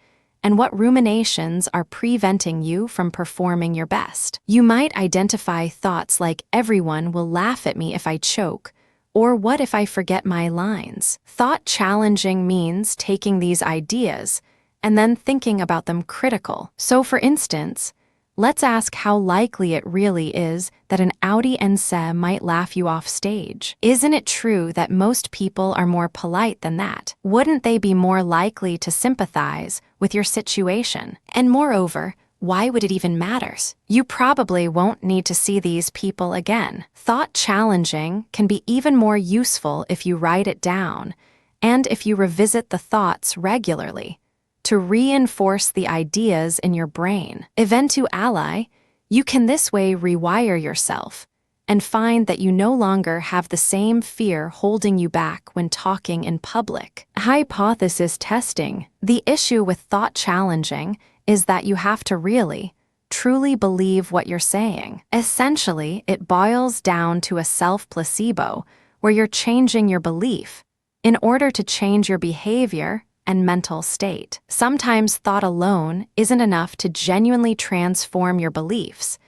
and what ruminations are preventing you from performing your best. You might identify thoughts like, everyone will laugh at me if I choke, or what if I forget my lines? Thought challenging means taking these ideas and then thinking about them critical. So for instance, let's ask how likely it really is that an Audi NC might laugh you off stage. Isn't it true that most people are more polite than that? Wouldn't they be more likely to sympathize with your situation? And moreover, why would it even matter? You probably won't need to see these people again. Thought challenging can be even more useful if you write it down and if you revisit the thoughts regularly to reinforce the ideas in your brain. Eventually, you can this way rewire yourself and find that you no longer have the same fear holding you back when talking in public. Hypothesis testing. The issue with thought challenging is that you have to really, truly believe what you're saying. Essentially, it boils down to a self-placebo where you're changing your belief in order to change your behavior and mental state. Sometimes thought alone isn't enough to genuinely transform your beliefs,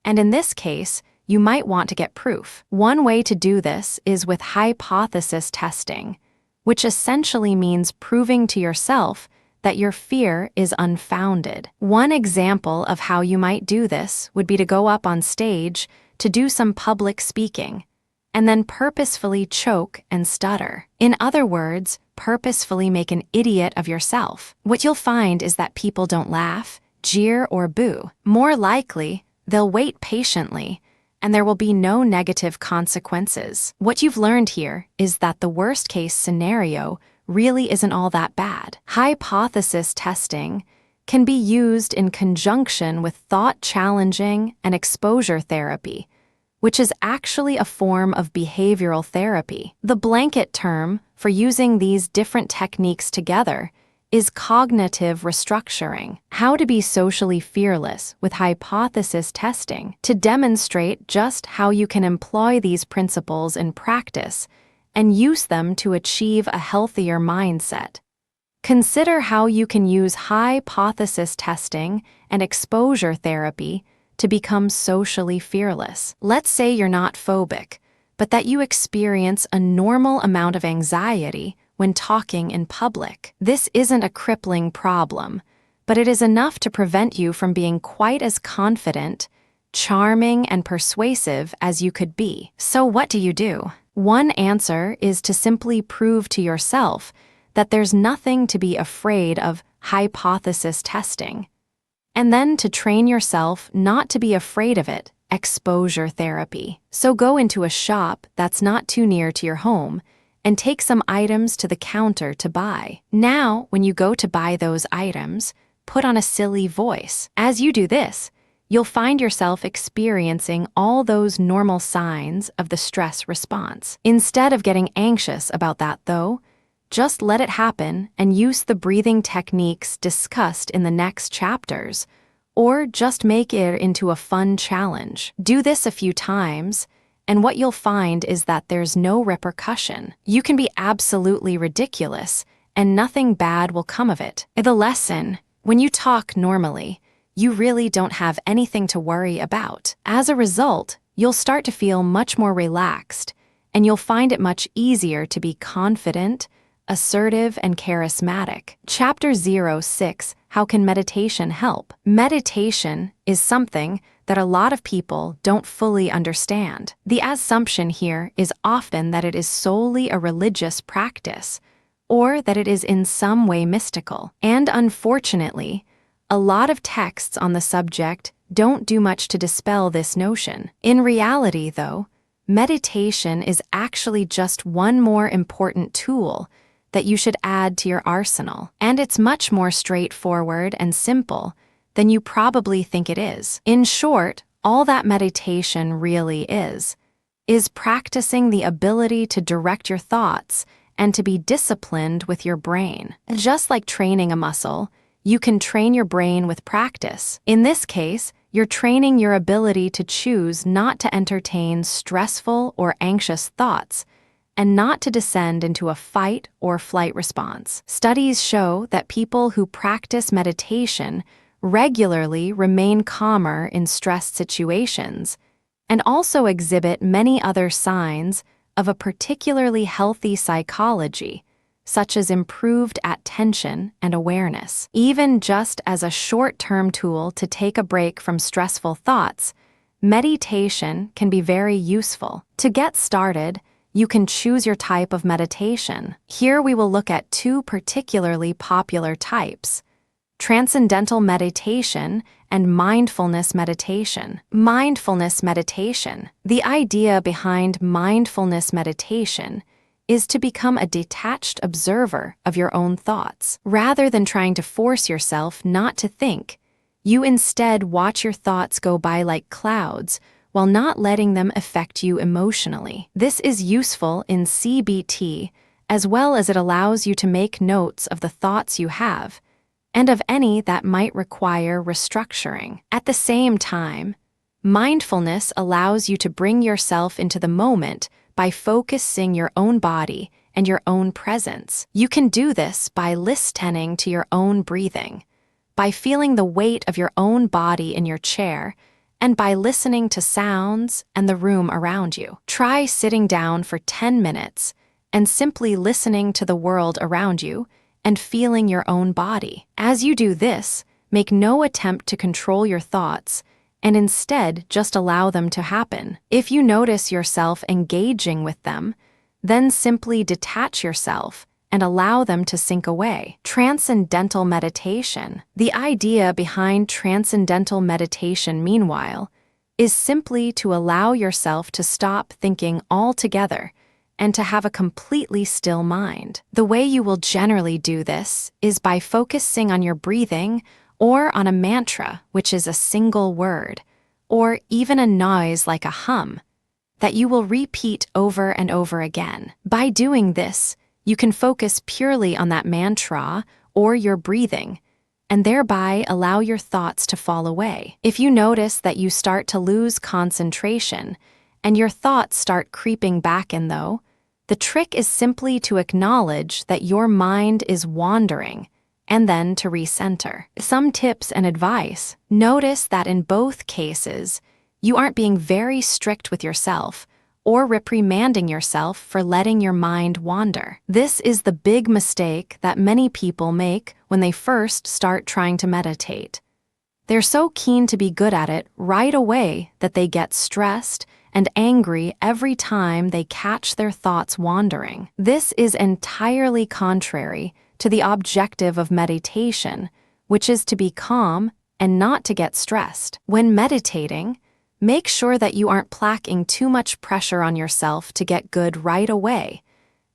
and in this case, you might want to get proof. One way to do this is with hypothesis testing, which essentially means proving to yourself that your fear is unfounded. One example of how you might do this would be to go up on stage to do some public speaking, and then purposefully choke and stutter. In other words, purposefully make an idiot of yourself. What you'll find is that people don't laugh, jeer, or boo. More likely, they'll wait patiently, and there will be no negative consequences. What you've learned here is that the worst-case scenario really isn't all that bad. Hypothesis testing can be used in conjunction with thought challenging and exposure therapy, which is actually a form of behavioral therapy. The blanket term for using these different techniques together is cognitive restructuring. How to be socially fearless with hypothesis testing. To demonstrate just how you can employ these principles in practice and use them to achieve a healthier mindset, consider how you can use hypothesis testing and exposure therapy to become socially fearless. Let's say you're not phobic, but that you experience a normal amount of anxiety when talking in public. This isn't a crippling problem, but it is enough to prevent you from being quite as confident, charming, and persuasive as you could be. So what do? One answer is to simply prove to yourself that there's nothing to be afraid of hypothesis testing, and then to train yourself not to be afraid of it. Exposure therapy. So go into a shop that's not too near to your home and take some items to the counter to buy. Now, when you go to buy those items, put on a silly voice. As you do this, you'll find yourself experiencing all those normal signs of the stress response. Instead of getting anxious about that, though, just let it happen and use the breathing techniques discussed in the next chapters, or just make it into a fun challenge. Do this a few times, and what you'll find is that there's no repercussion. You can be absolutely ridiculous, and nothing bad will come of it. The lesson: when you talk normally, you really don't have anything to worry about. As a result, you'll start to feel much more relaxed, and you'll find it much easier to be confident, assertive, and charismatic. Chapter 06: How can meditation help? Meditation is something that a lot of people don't fully understand. The assumption here is often that it is solely a religious practice, or that it is in some way mystical. And unfortunately, a lot of texts on the subject don't do much to dispel this notion. In reality, though, meditation is actually just one more important tool that you should add to your arsenal, and it's much more straightforward and simple than you probably think it is. In short, all that meditation really is practicing the ability to direct your thoughts and to be disciplined with your brain. Just like training a muscle, you can train your brain with practice. In this case, you're training your ability to choose not to entertain stressful or anxious thoughts, and not to descend into a fight or flight response. Studies show that people who practice meditation regularly remain calmer in stressed situations, and also exhibit many other signs of a particularly healthy psychology, such as improved attention and awareness. Even just as a short-term tool to take a break from stressful thoughts, meditation can be very useful. To get started, you can choose your type of meditation. Here we will look at two particularly popular types: transcendental meditation and mindfulness meditation. Mindfulness meditation. The idea behind mindfulness meditation is to become a detached observer of your own thoughts. Rather than trying to force yourself not to think, you instead watch your thoughts go by like clouds while not letting them affect you emotionally. This is useful in CBT, as well as it allows you to make notes of the thoughts you have and of any that might require restructuring. At the same time, mindfulness allows you to bring yourself into the moment by focusing your own body and your own presence. You can do this by listening to your own breathing, by feeling the weight of your own body in your chair, and by listening to sounds and the room around you. Try sitting down for 10 minutes and simply listening to the world around you and feeling your own body. As you do this, make no attempt to control your thoughts, and instead just allow them to happen. If you notice yourself engaging with them, then simply detach yourself and allow them to sink away. Transcendental meditation. The idea behind transcendental meditation, meanwhile, is simply to allow yourself to stop thinking altogether and to have a completely still mind. The way you will generally do this is by focusing on your breathing or on a mantra, which is a single word, or even a noise like a hum, that you will repeat over and over again. By doing this, you can focus purely on that mantra or your breathing, and thereby allow your thoughts to fall away. If you notice that you start to lose concentration and your thoughts start creeping back in, though, the trick is simply to acknowledge that your mind is wandering and then to recenter. Some tips and advice. Notice that in both cases, you aren't being very strict with yourself or reprimanding yourself for letting your mind wander. This is the big mistake that many people make when they first start trying to meditate. They're so keen to be good at it right away that they get stressed and angry every time they catch their thoughts wandering. This is entirely contrary to the objective of meditation, which is to be calm and not to get stressed. When meditating, make sure that you aren't placing too much pressure on yourself to get good right away,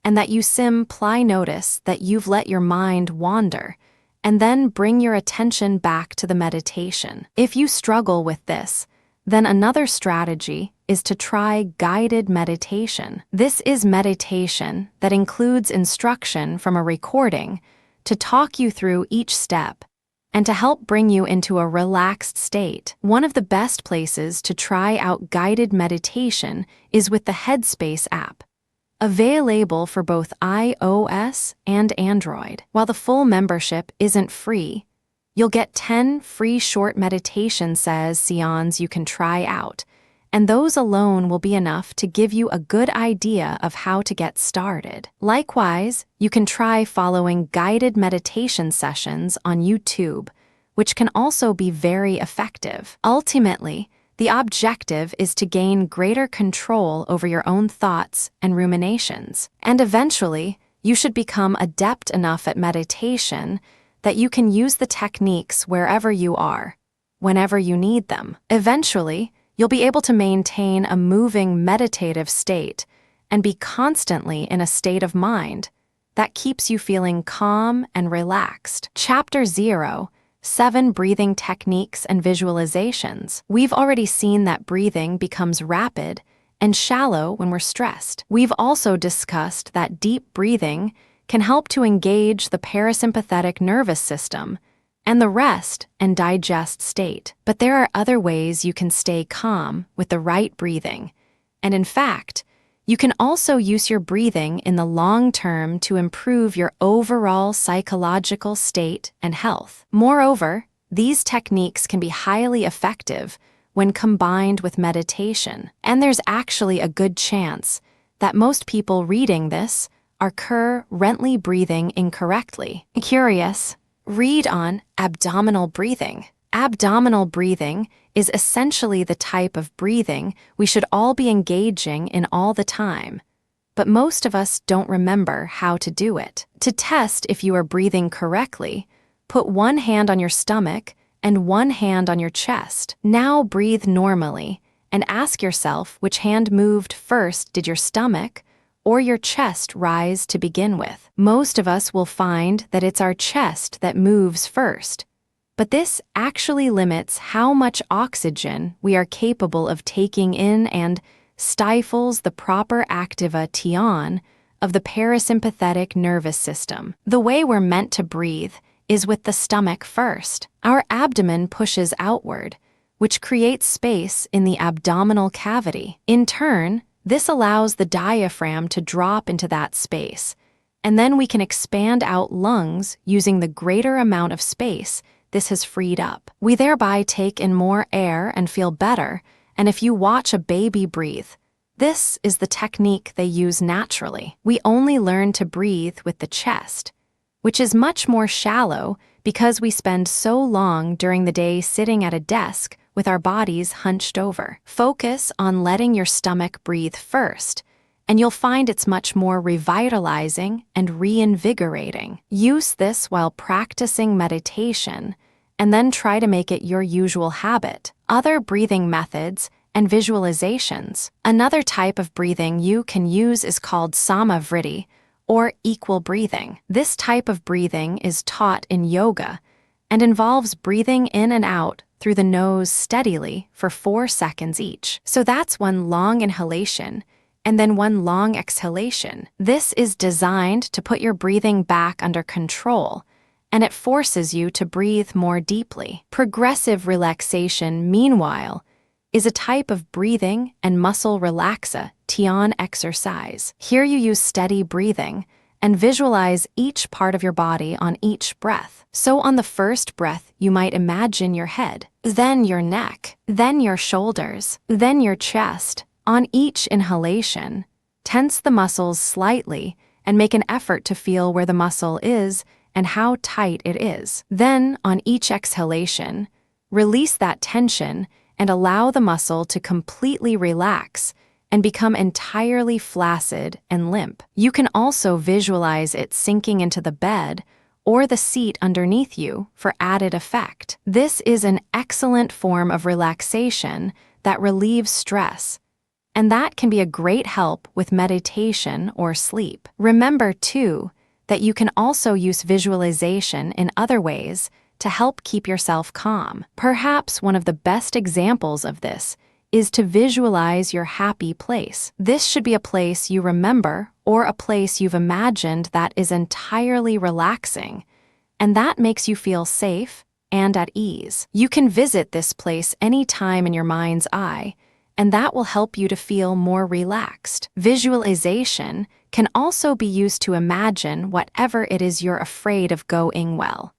and that you simply notice that you've let your mind wander and then bring your attention back to the meditation. If you struggle with this, then another strategy is to try guided meditation. This is meditation that includes instruction from a recording to talk you through each step and to help bring you into a relaxed state. One of the best places to try out guided meditation is with the Headspace app, available for both iOS and Android. While the full membership isn't free, you'll get 10 free short meditation sessions you can try out, and those alone will be enough to give you a good idea of how to get started. Likewise, you can try following guided meditation sessions on YouTube, which can also be very effective. Ultimately, the objective is to gain greater control over your own thoughts and ruminations. And eventually, you should become adept enough at meditation that you can use the techniques wherever you are, whenever you need them. Eventually, you'll be able to maintain a moving meditative state and be constantly in a state of mind that keeps you feeling calm and relaxed. Chapter 0: 7 Breathing Techniques and Visualizations. We've already seen that breathing becomes rapid and shallow when we're stressed. We've also discussed that deep breathing can help to engage the parasympathetic nervous system and the rest and digest state. But there are other ways you can stay calm with the right breathing. And in fact, you can also use your breathing in the long term to improve your overall psychological state and health. Moreover, these techniques can be highly effective when combined with meditation. And there's actually a good chance that most people reading this are currently breathing incorrectly. Curious? Read on abdominal breathing. Abdominal breathing is essentially the type of breathing we should all be engaging in all the time, but most of us don't remember how to do it. To test if you are breathing correctly, put one hand on your stomach and one hand on your chest. Now breathe normally and ask yourself which hand moved first. Did your stomach or your chest rise to begin with? Most of us will find that it's our chest that moves first, but this actually limits how much oxygen we are capable of taking in and stifles the proper activation of the parasympathetic nervous system. The way we're meant to breathe is with the stomach first. Our abdomen pushes outward, which creates space in the abdominal cavity. In turn, this allows the diaphragm to drop into that space, and then we can expand out lungs using the greater amount of space this has freed up. We thereby take in more air and feel better, and if you watch a baby breathe, this is the technique they use naturally. We only learn to breathe with the chest, which is much more shallow because we spend so long during the day sitting at a desk with our bodies hunched over. Focus on letting your stomach breathe first, and you'll find it's much more revitalizing and reinvigorating. Use this while practicing meditation, and then try to make it your usual habit. Other breathing methods and visualizations. Another type of breathing you can use is called samavriti, or equal breathing. This type of breathing is taught in yoga and involves breathing in and out through the nose steadily for 4 seconds each. So that's one long inhalation and then one long exhalation. This is designed to put your breathing back under control, and it forces you to breathe more deeply. Progressive relaxation, meanwhile, is a type of breathing and muscle relaxation exercise. Here you use steady breathing and visualize each part of your body on each breath. So on the first breath, you might imagine your head, then your neck, then your shoulders, then your chest. On each inhalation, tense the muscles slightly and make an effort to feel where the muscle is and how tight it is. Then, on each exhalation, release that tension and allow the muscle to completely relax and become entirely flaccid and limp. You can also visualize it sinking into the bed or the seat underneath you for added effect. This is an excellent form of relaxation that relieves stress, and that can be a great help with meditation or sleep. Remember, too, that you can also use visualization in other ways to help keep yourself calm. Perhaps one of the best examples of this is to visualize your happy place. This should be a place you remember or a place you've imagined that is entirely relaxing, and that makes you feel safe and at ease. You can visit this place anytime in your mind's eye, and that will help you to feel more relaxed. Visualization can also be used to imagine whatever it is you're afraid of going well,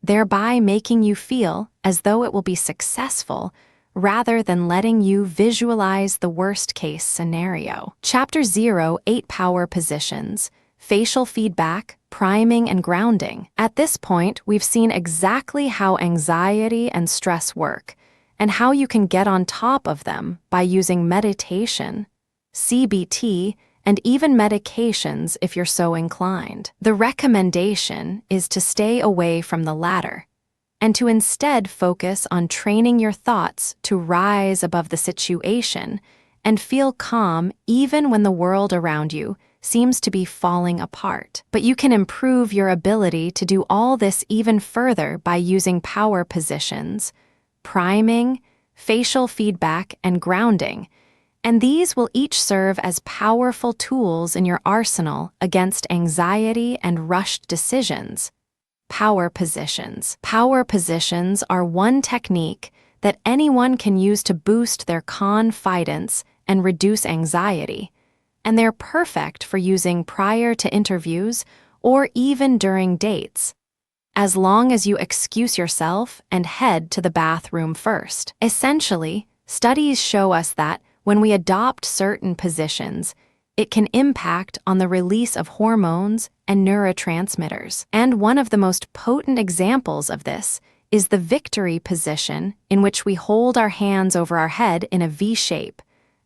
thereby making you feel as though it will be successful rather than letting you visualize the worst-case scenario. Chapter 0, 8 Power Positions, Facial Feedback, Priming and Grounding. At this point, we've seen exactly how anxiety and stress work, and how you can get on top of them by using meditation, CBT, and even medications if you're so inclined. The recommendation is to stay away from the latter, and to instead focus on training your thoughts to rise above the situation and feel calm even when the world around you seems to be falling apart. But you can improve your ability to do all this even further by using power positions, priming, facial feedback, and grounding, and these will each serve as powerful tools in your arsenal against anxiety and rushed decisions. Power positions. Power positions are one technique that anyone can use to boost their confidence and reduce anxiety, and they're perfect for using prior to interviews or even during dates, as long as you excuse yourself and head to the bathroom first. Essentially, studies show us that when we adopt certain positions, it can impact on the release of hormones and neurotransmitters. And one of the most potent examples of this is the victory position, in which we hold our hands over our head in a V shape,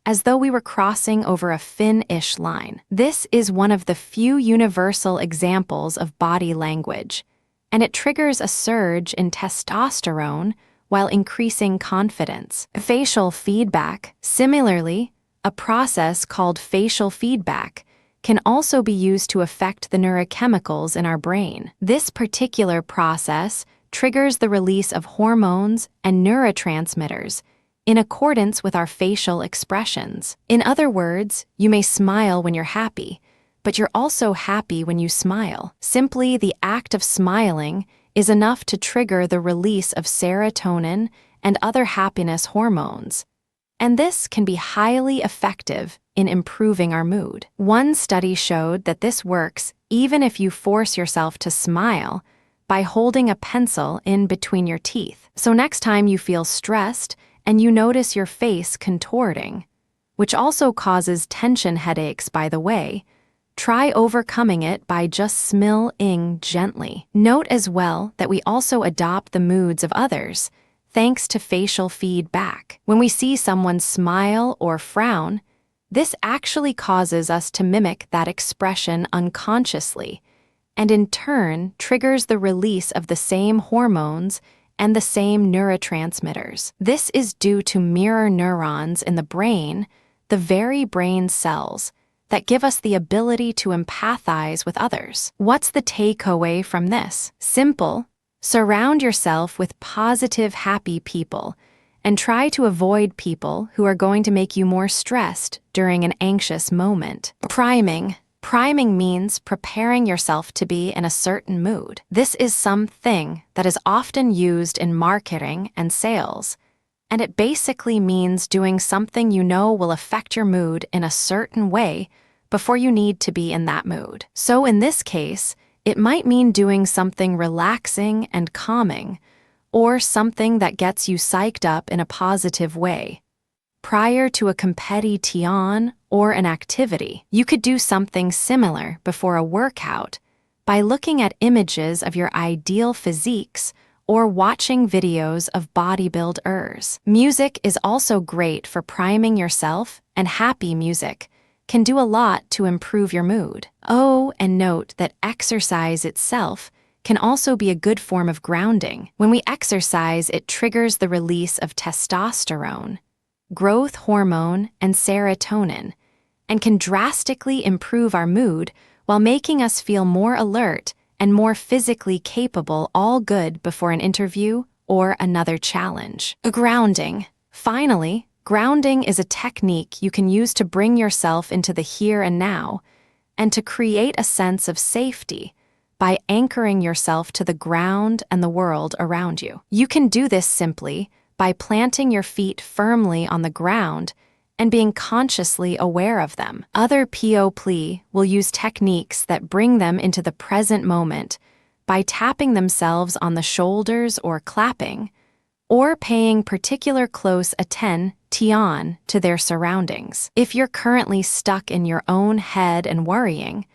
as though we were crossing over a finish line. This is one of the few universal examples of body language, and it triggers a surge in testosterone while increasing confidence. Facial feedback, similarly, a process called facial feedback, can also be used to affect the neurochemicals in our brain. This particular process triggers the release of hormones and neurotransmitters in accordance with our facial expressions. In other words, you may smile when you're happy, but you're also happy when you smile. Simply the act of smiling is enough to trigger the release of serotonin and other happiness hormones, and this can be highly effective in improving our mood. One study showed that this works even if you force yourself to smile by holding a pencil in between your teeth. So next time you feel stressed and you notice your face contorting, which also causes tension headaches, by the way, try overcoming it by just smiling gently. Note as well that we also adopt the moods of others thanks to facial feedback. When we see someone smile or frown, this actually causes us to mimic that expression unconsciously, and in turn triggers the release of the same hormones and the same neurotransmitters. This is due to mirror neurons in the brain, the very brain cells that give us the ability to empathize with others. What's the takeaway from this? Simple. Surround yourself with positive, happy people, and try to avoid people who are going to make you more stressed during an anxious moment. Priming. Priming means preparing yourself to be in a certain mood. This is something that is often used in marketing and sales, and it basically means doing something you know will affect your mood in a certain way before you need to be in that mood. So in this case, it might mean doing something relaxing and calming, or something that gets you psyched up in a positive way. Prior to a competition or an activity, you could do something similar before a workout by looking at images of your ideal physiques or watching videos of bodybuilders. Music is also great for priming yourself, and happy music can do a lot to improve your mood. Oh, and note that exercise itself can also be a good form of grounding. When we exercise, it triggers the release of testosterone, growth hormone, and serotonin, and can drastically improve our mood while making us feel more alert and more physically capable, all good before an interview or another challenge. Grounding. Finally, grounding is a technique you can use to bring yourself into the here and now and to create a sense of safety by anchoring yourself to the ground and the world around you. You can do this simply by planting your feet firmly on the ground and being consciously aware of them. Other people will use techniques that bring them into the present moment by tapping themselves on the shoulders or clapping, or paying particular close attention to their surroundings. If you're currently stuck in your own head and worrying,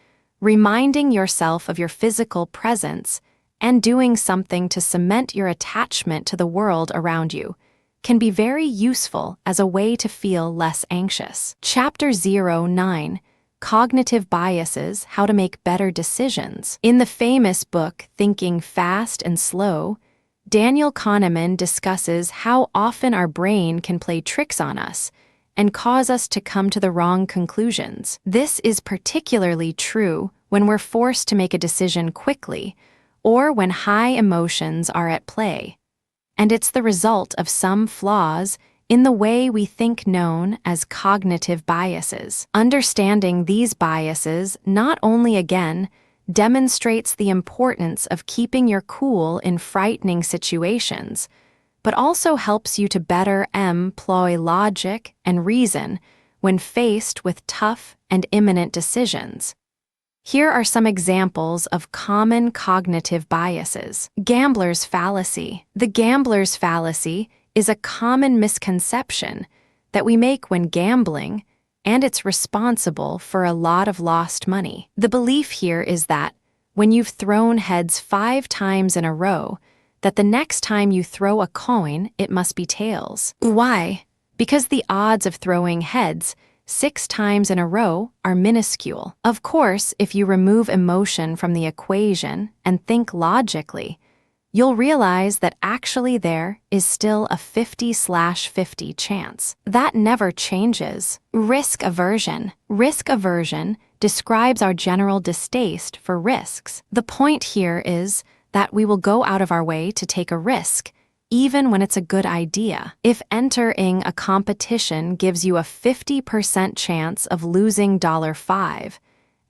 reminding yourself of your physical presence and doing something to cement your attachment to the world around you can be very useful as a way to feel less anxious. Chapter 09, Cognitive Biases, How to Make Better Decisions. In the famous book, Thinking Fast and Slow, Daniel Kahneman discusses how often our brain can play tricks on us and cause us to come to the wrong conclusions. This is particularly true when we're forced to make a decision quickly or when high emotions are at play. And it's the result of some flaws in the way we think, known as cognitive biases. Understanding these biases not only again demonstrates the importance of keeping your cool in frightening situations, but also helps you to better employ logic and reason when faced with tough and imminent decisions. Here are some examples of common cognitive biases. Gambler's fallacy. The gambler's fallacy is a common misconception that we make when gambling, and it's responsible for a lot of lost money. The belief here is that when you've thrown heads 5 times in a row, that the next time you throw a coin, it must be tails. Why? Because the odds of throwing heads 6 times in a row are minuscule. Of course, if you remove emotion from the equation and think logically, you'll realize that actually there is still a 50/50 chance. That never changes. Risk aversion. Risk aversion describes our general distaste for risks. The point here is that we will go out of our way to take a risk, even when it's a good idea. If entering a competition gives you a 50% chance of losing $5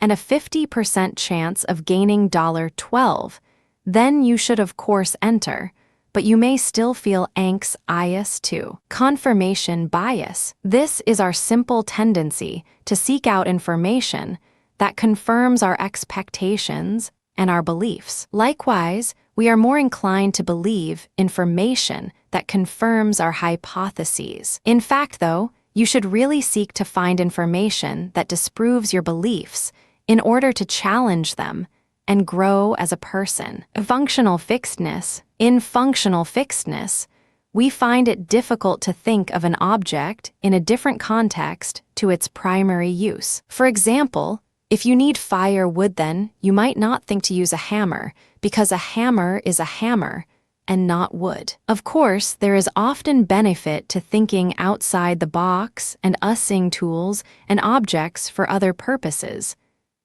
and a 50% chance of gaining $12, then you should of course enter, but you may still feel anxious too. Confirmation bias. This is our simple tendency to seek out information that confirms our expectations and our beliefs. Likewise, we are more inclined to believe information that confirms our hypotheses. In fact, though, you should really seek to find information that disproves your beliefs in order to challenge them and grow as a person. Functional fixedness. In functional fixedness, we find it difficult to think of an object in a different context to its primary use. For example, if you need firewood, then you might not think to use a hammer because a hammer is a hammer and not wood. Of course, there is often benefit to thinking outside the box and using tools and objects for other purposes,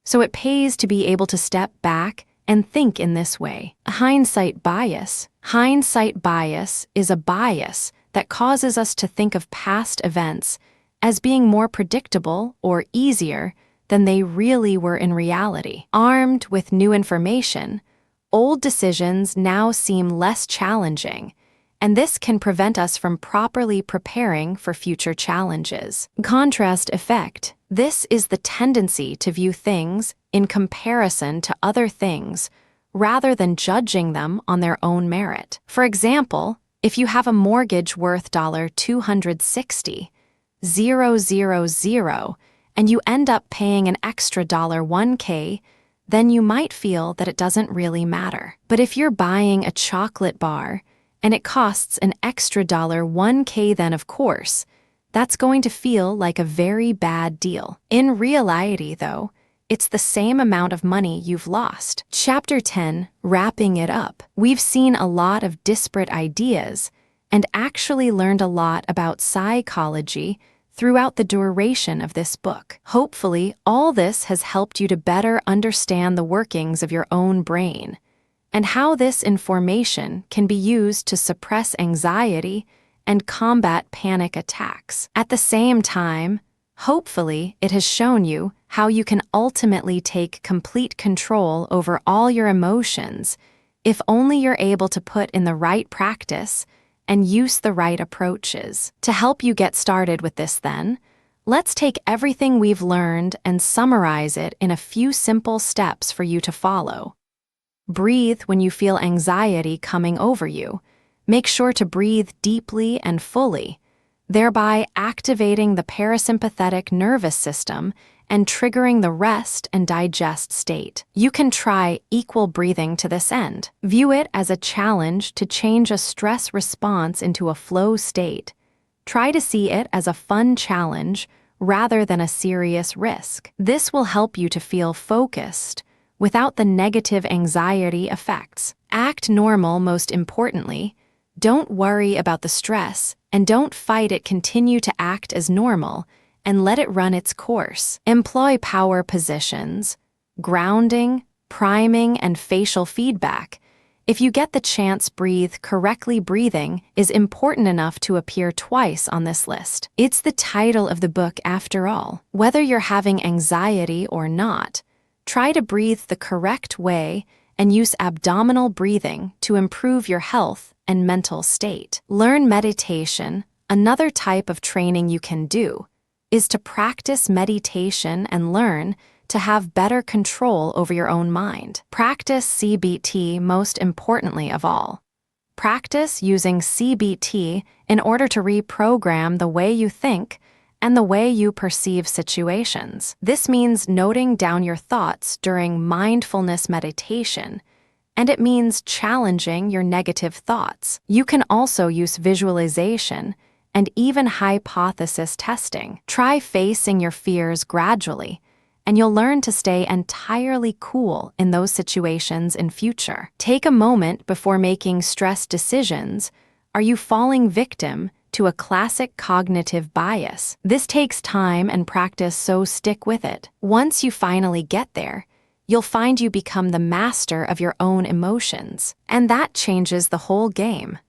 so it pays to be able to step back and think in this way. Hindsight bias. Hindsight bias is a bias that causes us to think of past events as being more predictable or easier than they really were in reality. Armed with new information, old decisions now seem less challenging, and this can prevent us from properly preparing for future challenges. Contrast effect. This is the tendency to view things in comparison to other things rather than judging them on their own merit. For example, if you have a mortgage worth $260,000 and you end up paying an extra $1K, then you might feel that it doesn't really matter. But if you're buying a chocolate bar and it costs an extra $1K, then of course, that's going to feel like a very bad deal. In reality, though, it's the same amount of money you've lost. Chapter 10, Wrapping It Up. We've seen a lot of disparate ideas and actually learned a lot about psychology throughout the duration of this book. Hopefully, all this has helped you to better understand the workings of your own brain and how this information can be used to suppress anxiety and combat panic attacks. At the same time, hopefully, it has shown you how you can ultimately take complete control over all your emotions if only you're able to put in the right practice and use the right approaches. To help you get started with this then, let's take everything we've learned and summarize it in a few simple steps for you to follow. Breathe when you feel anxiety coming over you. Make sure to breathe deeply and fully, thereby activating the parasympathetic nervous system and triggering the rest and digest state. You can try equal breathing to this end. View it as a challenge to change a stress response into a flow state. Try to see it as a fun challenge rather than a serious risk. This will help you to feel focused without the negative anxiety effects. Act normal, most importantly. Don't worry about the stress and don't fight it. Continue to act as normal and let it run its course. Employ power positions, grounding, priming, and facial feedback. If you get the chance, breathe correctly. Breathing is important enough to appear twice on this list. It's the title of the book after all. Whether you're having anxiety or not, try to breathe the correct way and use abdominal breathing to improve your health and mental state. Learn meditation. Another type of training you can do is to practice meditation and learn to have better control over your own mind. Practice CBT, most importantly of all. Practice using CBT in order to reprogram the way you think and the way you perceive situations. This means noting down your thoughts during mindfulness meditation, and it means challenging your negative thoughts. You can also use visualization and even hypothesis testing. Try facing your fears gradually, and you'll learn to stay entirely cool in those situations in future. Take a moment before making stress decisions. Are you falling victim to a classic cognitive bias? This takes time and practice, so stick with it. Once you finally get there, you'll find you become the master of your own emotions, and that changes the whole game.